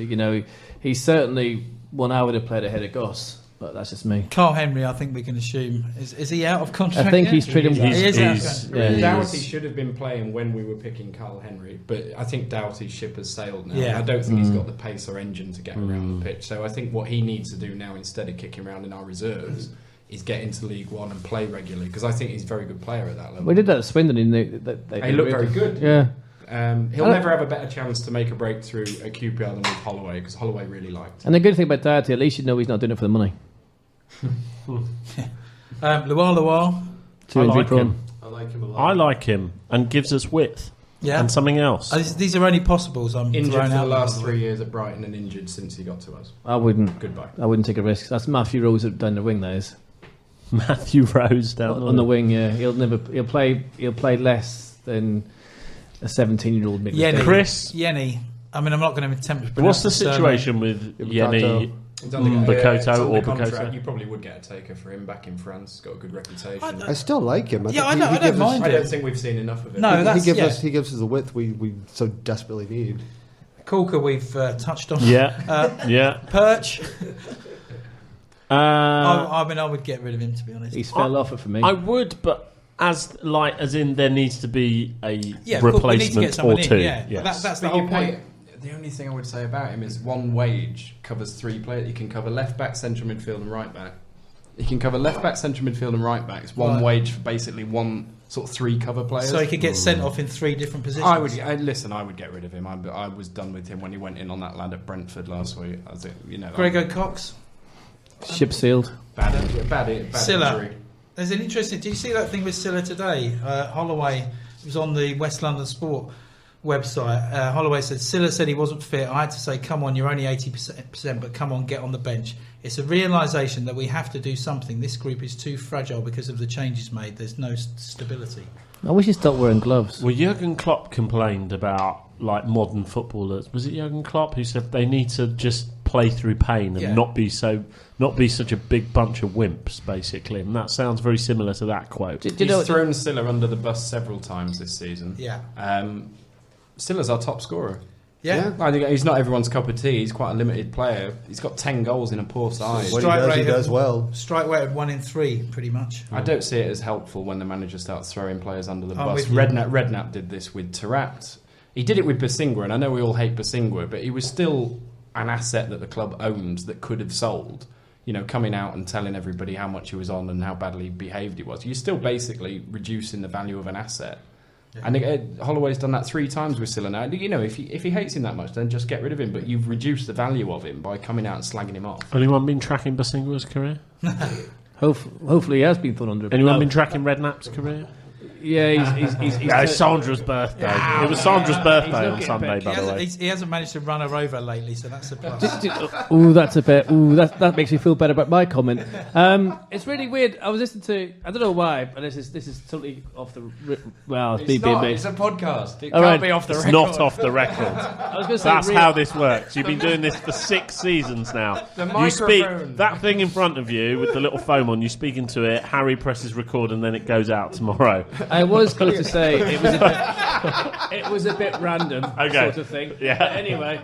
He's certainly one I would have played ahead of Goss, but that's just me. Carl Henry, I think we can assume. Is he out of contract? I think yet? he's treated. He is out of he's- contract. Yeah, he Doughty is. should have been playing when we were picking Carl Henry, but I think Doughty's ship has sailed now. Yeah. I don't think he's got the pace or engine to get around the pitch. So I think what he needs to do now, instead of kicking around in our reserves, is get into League One and play regularly, because I think he's a very good player at that level. We did that at Swindon. He looked very good. Yeah. He'll never have a better chance to make a breakthrough at QPR than with Holloway, because Holloway really liked him. And the good thing about Doherty, at least you know he's not doing it for the money. Luar. Too I injury like prone. him. I like him a lot. I like him and gives us width Yeah. and something else. These are only possibles. I'm Injured throwing for the out last there. 3 years at Brighton and injured since he got to us. I wouldn't. Goodbye. I wouldn't take a risk. That's Matthew Rose down the wing. That is Matthew Rose down on the wing. Yeah, he'll play less than a 17-year-old. Yenny. Chris? Yenny. I mean, I'm not going to attempt to What's pronounce the his surname. situation with Yenny? Bakoto or Bakoto? You probably would get a taker for him back in France. Got a good reputation. I still like him. Yeah, think I don't gives us- mind I it. don't think we've seen enough of it. No, that's- he gives yeah. us the width we so desperately need. Colker we've touched on. Yeah, yeah. Perch. I mean, I would get rid of him, to be honest. He's fell off it for me. I would, but as in there needs to be a Yeah, of course, we need to get replacement someone or in, two. yeah. Yes. That's the But you whole point. pay- The only thing I would say about him is one wage covers 3 players. You can cover left back, central midfield, and right back. You can cover left back, central midfield, and right back. It's one Right. wage for basically one sort of 3 cover players. So he could get sent off in 3 different positions. I would get rid of him. I was done with him when he went in on that lad at Brentford last week. I think, Grego Cox. Ship sailed. bad Silla. injury. There's an interesting... Did you see that thing with Silla today? Holloway was on the West London Sport website. Holloway said, Silla said he wasn't fit. I had to say, come on, you're only 80%, but come on, get on the bench. It's a realisation that we have to do something. This group is too fragile because of the changes made. There's no stability. I wish he stopped wearing gloves. Well, Jurgen Klopp complained about like modern footballers. Was it Jurgen Klopp who said they need to just play through pain and not be such a big bunch of wimps, basically? And that sounds very similar to that quote. He's thrown Silla under the bus several times this season. Yeah. Silla's our top scorer. Yeah. I think he's not everyone's cup of tea. He's quite a limited player. He's got 10 goals in a poor side. What he does well. Strike rate of 1 in 3, pretty much. I don't see it as helpful when the manager starts throwing players under the I'm bus. with you. Redknapp did this with Tarat. He did it with Bosingwa, and I know we all hate Bosingwa, but he was still an asset that the club owned that could have sold. Coming out and telling everybody how much he was on and how badly behaved he was. You're still basically reducing the value of an asset. Yeah. And Holloway's done that 3 times with Silla now. If he hates him that much, then just get rid of him. But you've reduced the value of him by coming out and slagging him off. Anyone been tracking Bosingwa's career? Hopefully he has been thrown under. Anyone been tracking Redknapp's career? Yeah, he's No, it's Sandra's birthday. It was Sandra's birthday on Sunday, by the way. He hasn't managed to run her over lately, so that's a plus. That makes me feel better about my comment. It's really weird. I was listening to, I don't know why, but this is totally off the. Well, it's not. It's a podcast. It can't be off the record. It's not off the record. I was going to say That's how this works. You've been doing this for 6 seasons now. The You speak microphone. that thing in front of you with the little foam on. You speak into it. Harry presses record, and then it goes out tomorrow. I was going to say it was a bit random, sort of thing. Yeah. But anyway,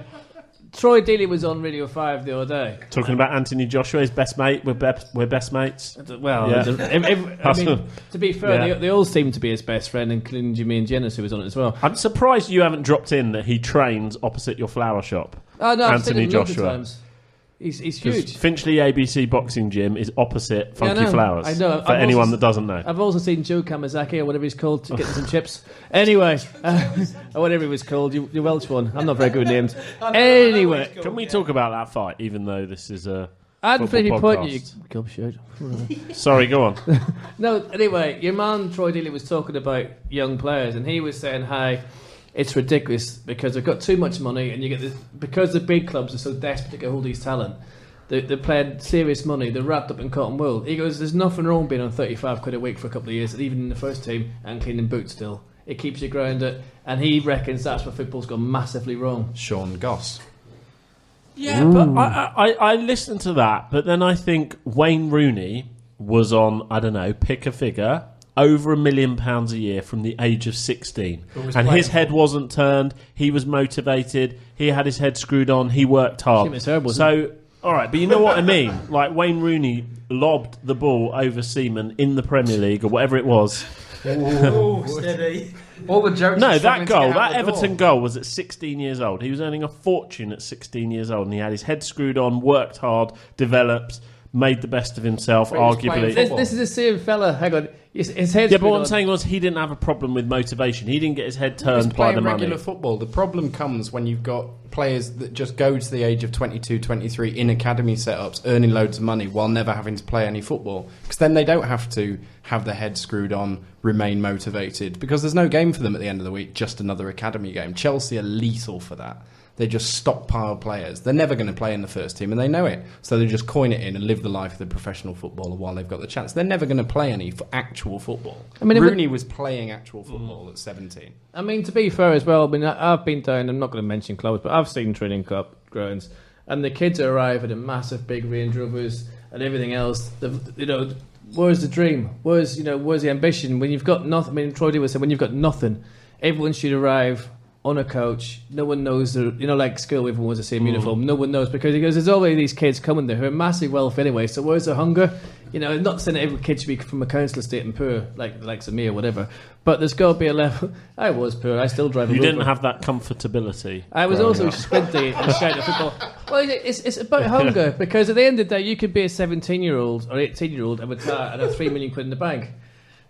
Troy Dealey was on Radio 5 the other day. Talking about Anthony Joshua, his best mate. We're best mates. Well, Yeah. I mean, to be fair, Yeah. they all seem to be his best friend, including Jermaine Jenas, who was on it as well. I'm surprised you haven't dropped in that he trains opposite your flower shop. Oh no, I've seen Anthony him loads of Joshua. times. He's 'Cause huge. Finchley ABC Boxing Gym is opposite Funky I know. Flowers. I know. For I've anyone also- that doesn't know. I've also seen Joe Kamazaki, or whatever he's called, to get some chips. Anyway, or whatever he was called, you Welsh one. I'm not very good with names. Anyway, Can we talk about that fight, even though this is a I hadn't football finished point. You podcast? gobshite. Sorry, go on. No, anyway, your man Troy Dealey was talking about young players, and he was saying, "Hey, it's ridiculous because they've got too much money, and you get this because the big clubs are so desperate to get hold of these talent. They're playing serious money. They're wrapped up in cotton wool." He goes, "There's nothing wrong being on 35 quid a week for a couple of years, even in the first team, and cleaning boots still. It keeps you grounded." And he reckons that's where football's gone massively wrong. Sean Goss. Yeah, but I listened to that, but then I think Wayne Rooney was on, I don't know, pick a figure, over £1 million a year from the age of 16. And his head wasn't turned, he was motivated, he had his head screwed on, he worked hard. Shit, it's terrible, isn't So, all right, but you know what I mean? Like, Wayne Rooney lobbed the ball over Seaman in the Premier League, or whatever it was. Oh, steady. All the jokes. No, that goal, that Everton goal was at 16 years old. He was earning a fortune at 16 years old, and he had his head screwed on, worked hard, developed, made the best of himself, But he was arguably. playing This is the same fella. Hang on, his head's Yeah, but what I'm on. saying was he didn't have a problem with motivation. He didn't get his head He was turned by playing the money. regular football. The problem comes when you've got players that just go to the age of 22, 23 in academy setups, earning loads of money while never having to play any football. Because then they don't have to have their head screwed on, remain motivated. Because there's no game for them at the end of the week, just another academy game. Chelsea are lethal for that. They just stockpile players. They're never going to play in the first team, and they know it. So they just coin it in and live the life of the professional footballer while they've got the chance. They're never going to play any actual football. I mean, Rooney was playing actual football at 17. I mean, to be fair as well, I mean, I've been down, I'm not going to mention clubs, but I've seen training club grounds, and the kids arrive in massive big Range Rovers and everything else. Where's the dream? Where's the ambition? When you've got nothing, I mean, Troy D was saying, when you've got nothing, everyone should arrive on a coach. No one knows, like school, everyone wears the same uniform. No one knows because he goes, there's always these kids coming there who are massive wealth anyway, so where's the hunger? Not saying that every kid should be from a council estate and poor, like the likes of me or whatever, but there's got to be a level. I was poor, I still drive a You Rover. didn't have that comfortability. I was also sprinty and scared of football. Well, it's about hunger, because at the end of the day, you could be a 17-year-old or 18-year-old and retire and have £3 million in the bank.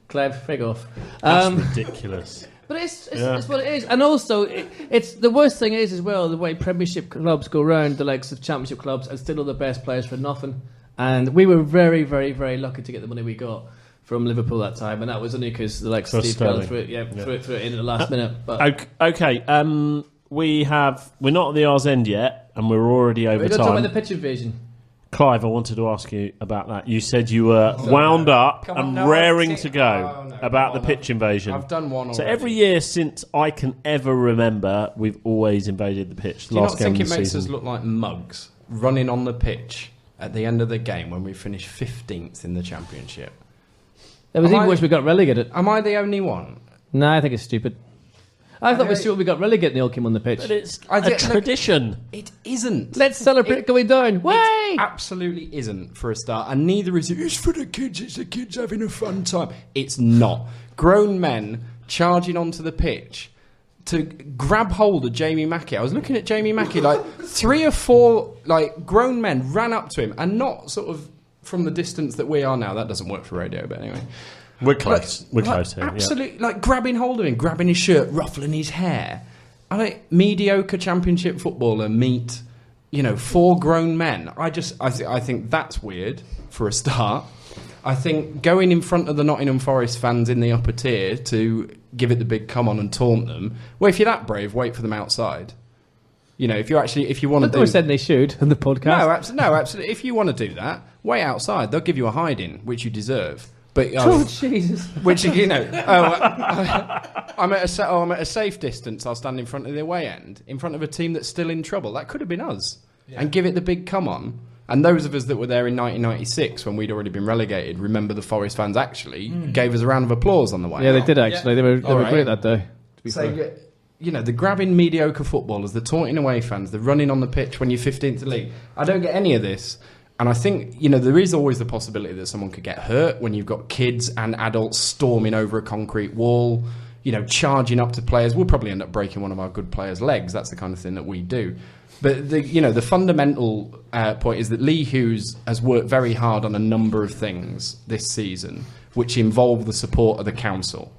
Clive, frig off. That's ridiculous. But it's what it is, and also it's the worst thing is as well the way Premiership clubs go round the likes of Championship clubs and still are the best players for nothing. And we were very, very, very lucky to get the money we got from Liverpool that time, and that was only because the likes of Steve Kelly threw it in at the last minute. But okay, we're not at the R's end yet, and we're already over we're going to time. talk about the pitch invasion. Clive, I wanted to ask you about that. You said you were wound up and raring to go about the pitch invasion. I've done one already. So every year since I can ever remember, we've always invaded the pitch. Do you not think it makes us look like mugs running on the pitch at the end of the game when we finish 15th in the Championship? It was even worse we got relegated. Am I the only one? No, I think it's stupid. I thought it was stupid we got relegated and they all came on the pitch. But it's a tradition. It isn't. Let's celebrate going down. Way! It absolutely isn't, for a start. And neither is it. It's for the kids. It's the kids having a fun time. It's not. Grown men charging onto the pitch to grab hold of Jamie Mackey. I was looking at Jamie Mackey, like 3 or 4 grown men ran up to him, and not sort of from the distance that we are now. That doesn't work for radio, but anyway. We're close. We're close here. Absolutely, grabbing hold of him, grabbing his shirt, ruffling his hair. Mediocre Championship footballer meet, 4 grown men. I think that's weird for a start. I think going in front of the Nottingham Forest fans in the upper tier to give it the big come on and taunt them. Well, if you're that brave, wait for them outside. If you want to do. I said they should in the podcast. No, absolutely. If you want to do that, wait outside. They'll give you a hiding, which you deserve. But Jesus! Which I'm at a safe distance. I'll stand in front of the away end, in front of a team that's still in trouble. That could have been us, and give it the big come on. And those of us that were there in 1996 when we'd already been relegated, remember the Forest fans actually gave us a round of applause on the way. Yeah, they did actually. They were great that day. The grabbing mediocre footballers, the taunting away fans, the running on the pitch when you're 15th in the league. I don't get any of this. And I think, there is always the possibility that someone could get hurt when you've got kids and adults storming over a concrete wall, charging up to players. We'll probably end up breaking one of our good players' legs. That's the kind of thing that we do. But, the fundamental point is that Lee Hughes has worked very hard on a number of things this season, which involve the support of the council.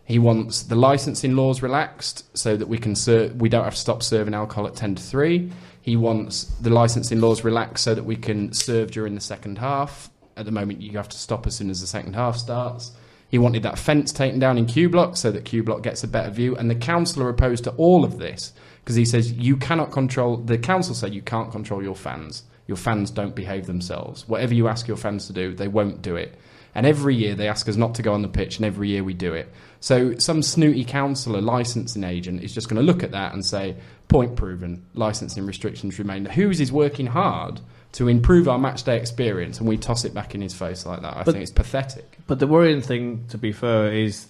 He wants the licensing laws relaxed so that we don't have to stop serving alcohol at 10 to 3. He wants the licensing laws relaxed so that we can serve during the second half. At the moment, you have to stop as soon as the second half starts. He wanted that fence taken down in Q Block so that Q Block gets a better view. And the council are opposed to all of this because he says the council say you can't control your fans. Your fans don't behave themselves. Whatever you ask your fans to do, they won't do it. And every year they ask us not to go on the pitch, and every year we do it. So some snooty councillor, licensing agent, is just going to look at that and say, point proven, licensing restrictions remain. Hughes is working hard to improve our matchday experience, and we toss it back in his face like that. I think it's pathetic. But the worrying thing, to be fair, is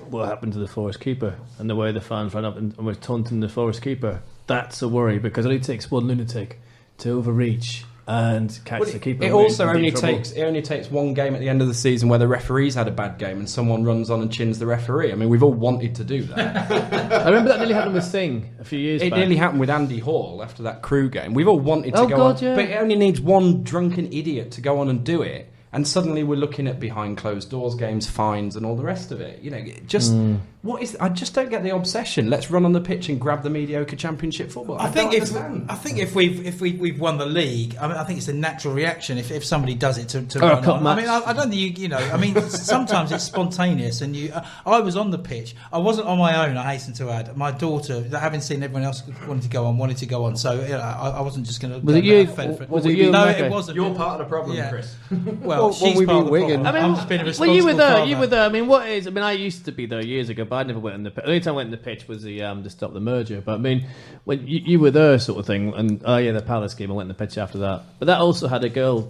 what happened to the Forest keeper and the way the fans ran up and were taunting the Forest keeper. That's a worry, because it only takes one lunatic to overreach and catch the keeper. It also only takes one game at the end of the season where the referee's had a bad game and someone runs on and chins the referee. I mean, we've all wanted to do that. I remember that nearly happened with Singh a few years back. It nearly happened with Andy Hall after that Crewe game. We've all wanted to go on, yeah. but it only needs one drunken idiot to go on and do it. And suddenly we're looking at behind closed doors games, fines, and all the rest of it. What is? I just don't get the obsession. Let's run on the pitch and grab the mediocre Championship football. I think if we've won the league, I think it's a natural reaction if somebody does it to run on. I mean, I don't think sometimes it's spontaneous. And I was on the pitch. I wasn't on my own. I hasten to add. My daughter, having seen everyone else wanted to go on. So I wasn't just going to. Was it you? No, it wasn't. You're part of the problem, Chris. Well, she's we part of beat the Wigan? problem. I'm just being a responsible you were there. father. You were there. I mean, I used to be there years ago, but I never went on the pitch. The only time I went on the pitch was to stop the merger. But I mean, when you were there, sort of thing, and the Palace game, I went on the pitch after that. But that also had a girl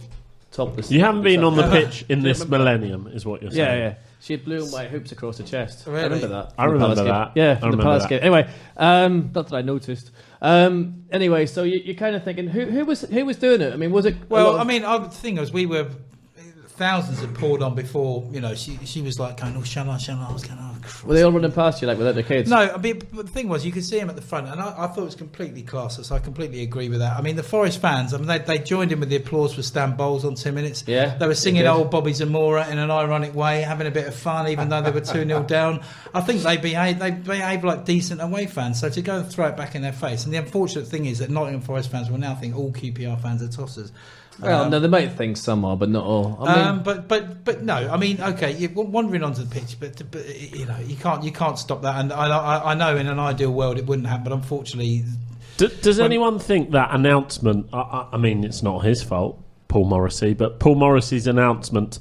topless. You haven't been on the pitch in this millennium, is what you're saying. Yeah, yeah. She had blue and white hoops across her chest. Really? I remember that. I remember that. Yeah, from the remember Palace that. game. Anyway, not that I noticed. Anyway, so you're kind of thinking, who was doing it? I mean, was it? Well, I mean, the thing was, we were thousands had poured on before. You know, she was like going, "Oh, shall I?" I was going, "Oh, Christ." Were they all running past you like without their kids? No, I mean, but the thing was, you could see him at the front, and I thought it was completely classless. I completely agree with that. I mean, the Forest fans, I mean, they joined in with the applause for Stan Bowles on 2 minutes. Yeah, they were singing they did. old Bobby Zamora in an ironic way, having a bit of fun, even though they were 2-0 down. I think they behaved like decent away fans. So to go and throw it back in their face, and the unfortunate thing is that Nottingham Forest fans will now think all QPR fans are tossers. Well, no, they might think some are, but not all. I mean, but no, I mean, okay, you're wandering onto the pitch, but you know, you can't stop that. And I know in an ideal world it wouldn't happen, but unfortunately, Does anyone think that announcement? I mean, it's not his fault, Paul Morrissey, but Paul Morrissey's announcement,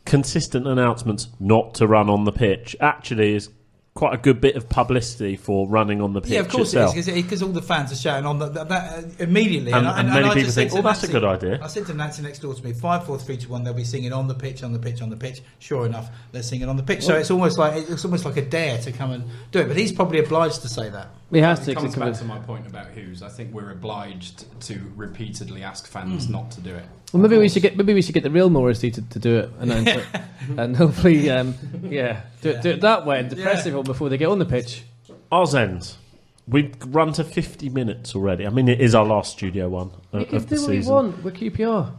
consistent announcements not to run on the pitch, actually is quite a good bit of publicity for running on the pitch. Yeah, of course itself. it is, because all the fans are shouting on that immediately. And many I people just think, said to that's a Nancy- good idea. I said to Nancy next door to me, 5, 4, 3, 2, 1. They'll be singing on the pitch, on the pitch, on the pitch. Sure enough, they're singing on the pitch. So it's almost like a dare to come and do it. But he's probably obliged to say that. he has to. It comes back to my point about Hughes. I think we're obliged to repeatedly ask fans not to do it. Well, maybe we should get the real Morrissey to do it, and hopefully, do it that way and depress everyone before they get on the pitch. Ours ends. We've run to 50 minutes already. I mean, it is our last studio one We of can the do what we season. want. We're QPR.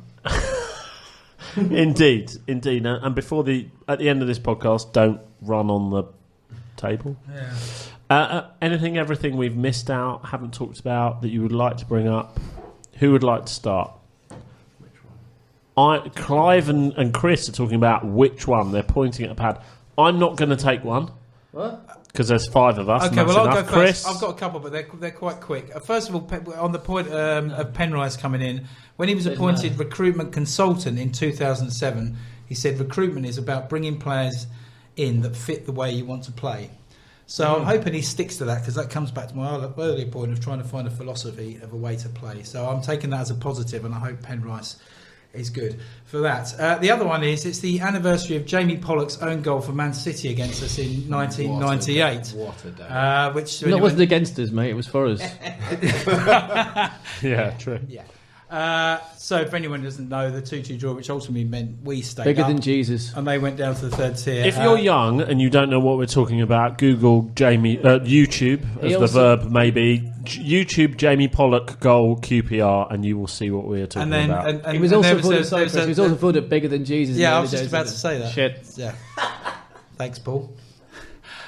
Indeed. And at the end of this podcast, don't run on the table. Yeah. Everything we've missed out, haven't talked about that you would like to bring up? Who would like to start? Clive and Chris are talking about which one. They're pointing at a pad. I'm not going to take one. What? Because there's 5 of us. Okay, and that's well, I'll enough. go Chris, first. I've got a couple, but they're quite quick. First of all, on the point of Penrice coming in, when he was appointed recruitment consultant in 2007, he said recruitment is about bringing players in that fit the way you want to play. So I'm hoping he sticks to that, because that comes back to my earlier point of trying to find a philosophy of a way to play. So I'm taking that as a positive, and I hope Penrice is good for that. The other one is, it's the anniversary of Jamie Pollock's own goal for Man City against us in 1998. What a day. Which No, it wasn't against us, mate. It was for us. yeah, true. Yeah. So for anyone who doesn't know, the 2-2 draw, which ultimately meant we stayed Bigger up, than Jesus. and they went down to the third tier. If you're young and you don't know what we're talking about, Google YouTube, as the verb may be. YouTube Jamie Pollock goal QPR, and you will see what we are talking about. He was also voted bigger than Jesus. Yeah, in the I was early just days, about to say that. Shit. Yeah. Thanks, Paul.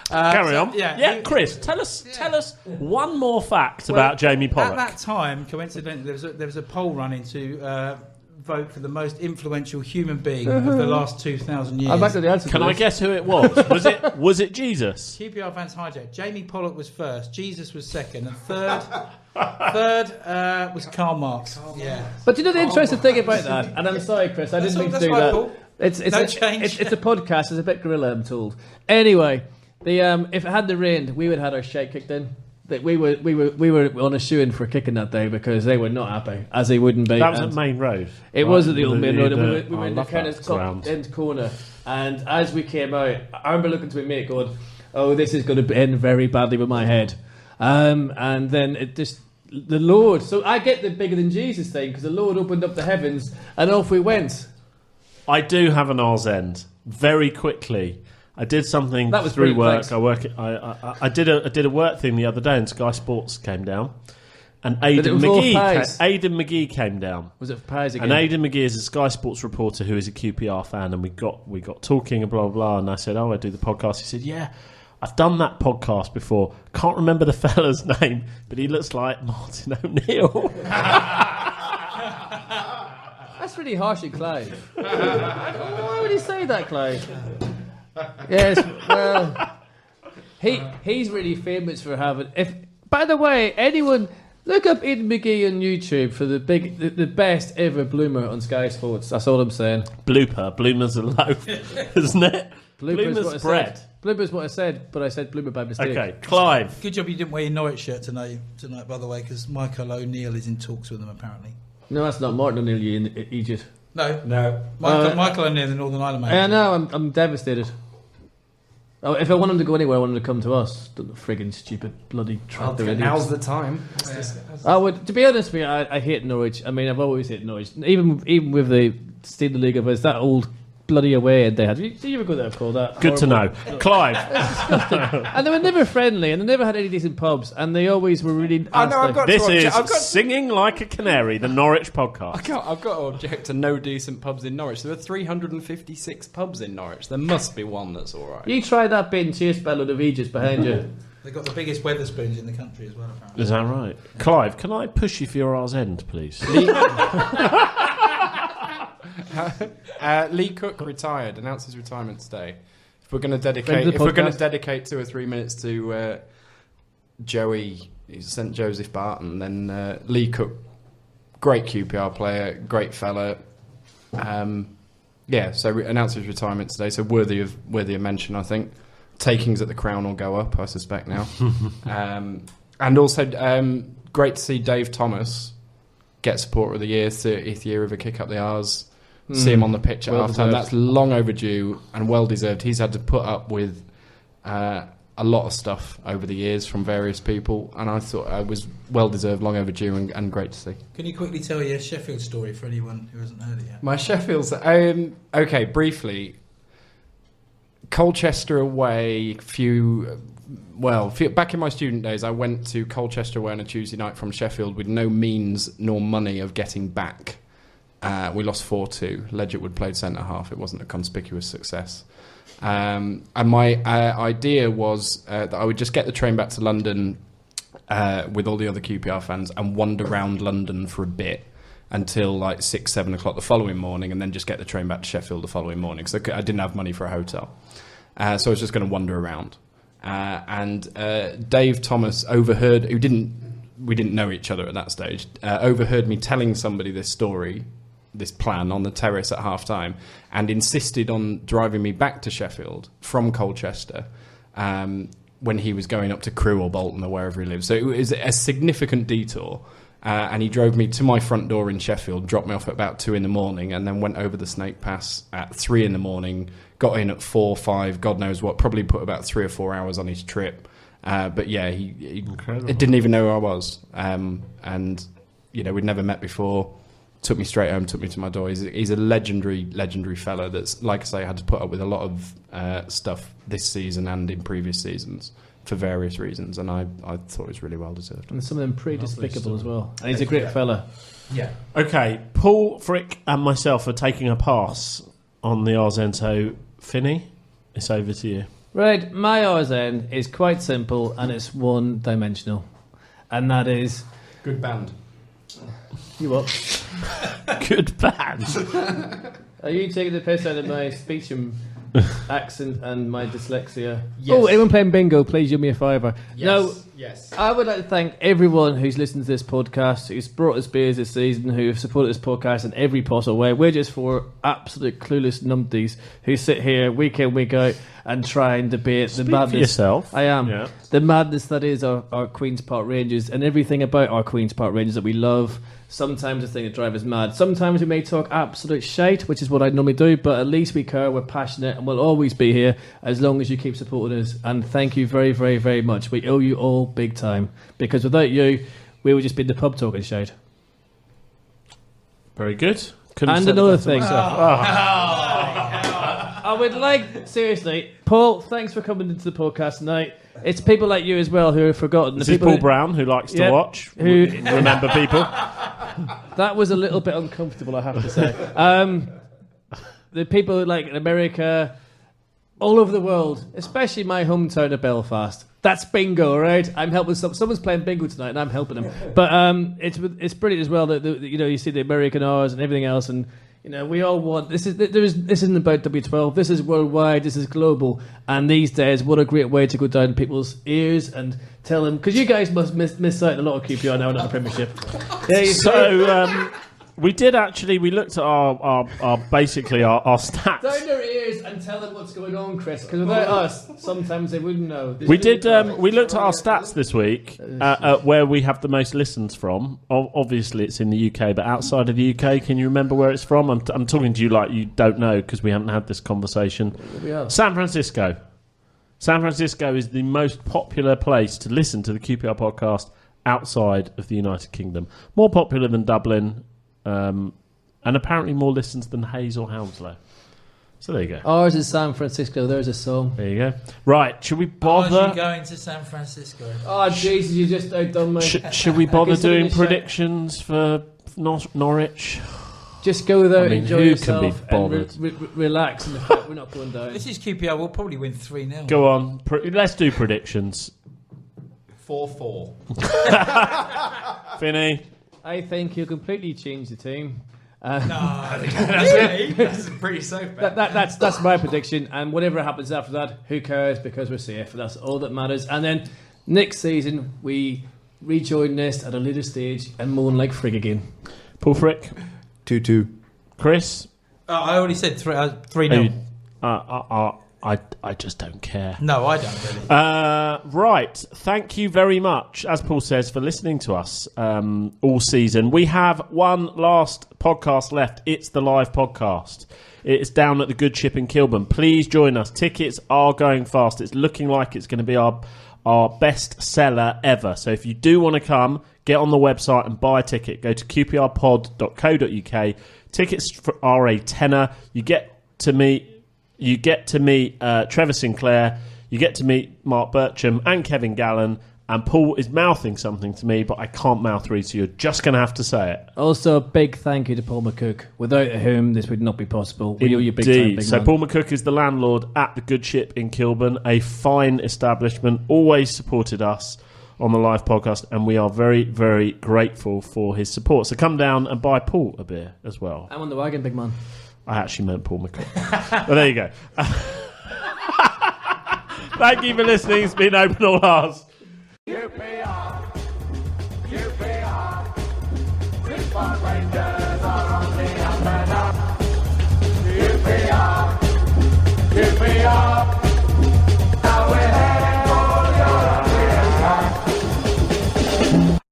Carry on. Yeah, Chris, tell us one more fact about Jamie Pollock. At that time, coincidentally, there was a poll running to vote for the most influential human being of the last 2,000 years. I'm back to the answer. Can I guess who it was? Was it Jesus? QPR fans hijacked. Jamie Pollock was first, Jesus was second, and third was Karl Marx. Yeah. But you know the interesting thing about that, and I'm sorry, Chris, I didn't mean to do right, that. Paul. It's No change. It's a podcast. It's a bit gorilla, I'm told. Anyway, if it hadn't rained, we would have had our shite kicked in. That we were on a shoe-in for kicking that day, because they were not happy, as they wouldn't be. That was at Main Road. It was at the old Main Road. We were I in the love kind that of ground. end corner, and as we came out, I remember looking to my mate going, "Oh, this is going to end very badly with my head." And then the Lord. So I get the bigger than Jesus thing, because the Lord opened up the heavens, and off we went. I do have an R's end. Very quickly, I did something That was through brilliant, work. thanks. I did a work thing the other day, and Sky Sports came down, and it Aidan was all McGee. pies. Came down. Was it for pies again? And Aidan McGee is a Sky Sports reporter who is a QPR fan, and we got talking and blah blah blah. And I said, "Oh, I do the podcast." He said, "Yeah, I've done that podcast before. Can't remember the fella's name, but he looks like Martin O'Neill." That's really harsh on Clive. Why would he say that, Clive? Yes, well, he's really famous for having. By the way, anyone look up Aidan McGee on YouTube for the best ever bloomer on Sky Sports. That's all I'm saying. Bloomer's a loaf, isn't it? Bloomer's bread. Bloomer's what I said, but I said bloomer by mistake. Okay, Clive. Good job you didn't wear your Norwich shirt tonight, by the way, because Michael O'Neill is in talks with them, apparently. No, that's not Martin O'Neill, you idiot. No. Michael O'Neill, the Northern Ireland manager. I know, I'm devastated. Oh, if I want him to go anywhere, I want him to come to us. The friggin' stupid bloody trap. Now's the time. I would, to be honest with you, I hate Norwich. I mean, I've always hated Norwich. Even with the State of the League of us, that old bloody away end they had. Did you ever go there, Paul? That Good to know. Clive. And they were never friendly, and they never had any decent pubs, and they always were really. This is Singing Like a Canary, the Norwich podcast. I've got to object to no decent pubs in Norwich. There are 356 pubs in Norwich. There must be one that's all right. You try that being chased by a load of Aegis behind you. They've got the biggest Weatherspoons in the country as well, apparently. Is that right? Clive, can I push you for your R's end, please? Lee Cook retired. Announced his retirement today. If we're going to dedicate 2 or 3 minutes to Joey, St Joseph Barton, then Lee Cook, great QPR player, great fella. So announced his retirement today. So worthy of mention, I think. Takings at the Crown will go up, I suspect now. And also great to see Dave Thomas get Supporter of the Year, 30th year of a kick up the arse. See him on the pitch at half-time. That's long overdue and well-deserved. He's had to put up with a lot of stuff over the years from various people, and I thought it was well-deserved, long overdue, and great to see. Can you quickly tell your Sheffield story for anyone who hasn't heard it yet? My Sheffield's... okay, briefly. Colchester away, back in my student days, I went to Colchester away on a Tuesday night from Sheffield with no means nor money of getting back. We lost 4-2. Ledgerwood played centre-half. It wasn't a conspicuous success. And my idea was that I would just get the train back to London with all the other QPR fans and wander around London for a bit until like 6-7 o'clock the following morning, and then just get the train back to Sheffield the following morning, because I didn't have money for a hotel. So I was just going to wander around. And Dave Thomas overheard, we didn't know each other at that stage, overheard me telling somebody this plan on the terrace at half-time, and insisted on driving me back to Sheffield from Colchester when he was going up to Crewe or Bolton or wherever he lived. So it was a significant detour. And he drove me to my front door in Sheffield, dropped me off at about 2 in the morning, and then went over the Snake Pass at 3 in the morning, got in at 4, 5, God knows what, probably put about 3 or 4 hours on his trip. But yeah, he didn't even know who I was. And, we'd never met before. Took me straight home, took me to my door. He's a legendary fella that's, like I say, had to put up with a lot of stuff this season and in previous seasons for various reasons, and I thought it was really well deserved. And some of them pretty despicable as well. And he's a great fella. Yeah. Okay, Paul, Frick, and myself are taking a pass on the R's end, so Finney, it's over to you. Right, my R's end is quite simple, and it's one-dimensional, and that is... Good band. You what? Good band. Are you taking the piss out of my speech and accent and my dyslexia? Yes. Oh, anyone playing bingo, please give me a fiver. Yes. I would like to thank everyone who's listened to this podcast, who's brought us beers this season, who have supported this podcast in every possible way. We're just 4 absolute clueless numpties who sit here week in, week out and try and debate the madness. For yourself. I am. Yeah. The madness that is our Queen's Park Rangers and everything about our Queen's Park Rangers that we love. Sometimes the thing that drives us mad. Sometimes we may talk absolute shite, which is what I normally do, but at least we care, we're passionate, and we'll always be here as long as you keep supporting us. And thank you very, very, very much. We owe you all big time, because without you, we would just be in the pub talking shite. Very good. And another thing. I would like, seriously, Paul, thanks for coming into the podcast tonight. It's people like you as well who have forgotten. This is Paul Brown, who likes to watch. Who remember people. That was a little bit uncomfortable, I have to say. The people like in America, all over the world, especially my hometown of Belfast. That's bingo, right? I'm helping someone's playing bingo tonight, and I'm helping them. But it's brilliant as well that you see the American R's and everything else, and we all want this. This isn't about W12. This is worldwide. This is global. And these days, what a great way to go down people's ears and tell them, because you guys must miss out on a lot of QPR now in the Premiership. We did actually. We looked at our basically our stats. Down their ears and tell them what's going on, Chris. Because without us, sometimes they wouldn't know. We did. We looked at our stats this week, where we have the most listens from. Obviously, it's in the UK, but outside of the UK, can you remember where it's from? I'm talking to you like you don't know because we haven't had this conversation. San Francisco. San Francisco is the most popular place to listen to the QPR podcast outside of the United Kingdom. More popular than Dublin, and apparently more listens than Hayes or Hounslow. So there you go. Ours is San Francisco. There's a song. There you go. Right, should we bother? Are you going to San Francisco? Oh, Jesus, you just outdone me. Should we bother doing predictions for Norwich? Just go there, enjoy who yourself, can be bothered? and relax. And the fact we're not going down. This is QPR. We'll probably win 3-0. Go on. Let's do predictions. 4-4. Finney? I think he'll completely change the team. That's pretty safe. That's my prediction. And whatever happens after that, who cares? Because we're safe. That's all that matters. And then next season, we rejoin this at a later stage and moan like frig again. Paul Frick? 2-2. Chris? I already said 3-0. I just don't care. No, I don't really. Right. Thank you very much, as Paul says, for listening to us all season. We have one last podcast left. It's the live podcast. It's down at the Good Ship in Kilburn. Please join us. Tickets are going fast. It's looking like it's going to be our best seller ever. So if you do want to come, get on the website and buy a ticket. Go to qprpod.co.uk. Tickets are a tenner. You get to meet Trevor Sinclair. You get to meet Mark Bircham and Kevin Gallen. And Paul is mouthing something to me, but I can't mouth read, so you're just going to have to say it. Also, a big thank you to Paul McCook, without whom this would not be possible. We owe you big time, big So man. Paul McCook is the landlord at the Good Ship in Kilburn, a fine establishment, always supported us on the live podcast, and we are very, very grateful for his support. So come down and buy Paul a beer as well. I'm on the wagon, big man. I actually meant Paul McCook. But there you go. Thank you for listening. It's been Open All Ours. QPR, Brisbane Rangers are on the up and up. QPR, now we're heading for European Cup.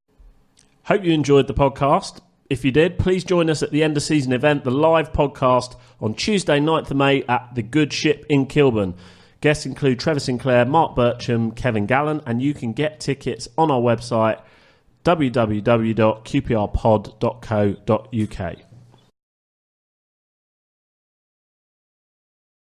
Hope you enjoyed the podcast. If you did, please join us at the end of season event, the live podcast on Tuesday, 9th of May at the Good Ship in Kilburn. Guests include Trevor Sinclair, Mark Bircham, Kevin Gallen, and you can get tickets on our website, www.qprpod.co.uk.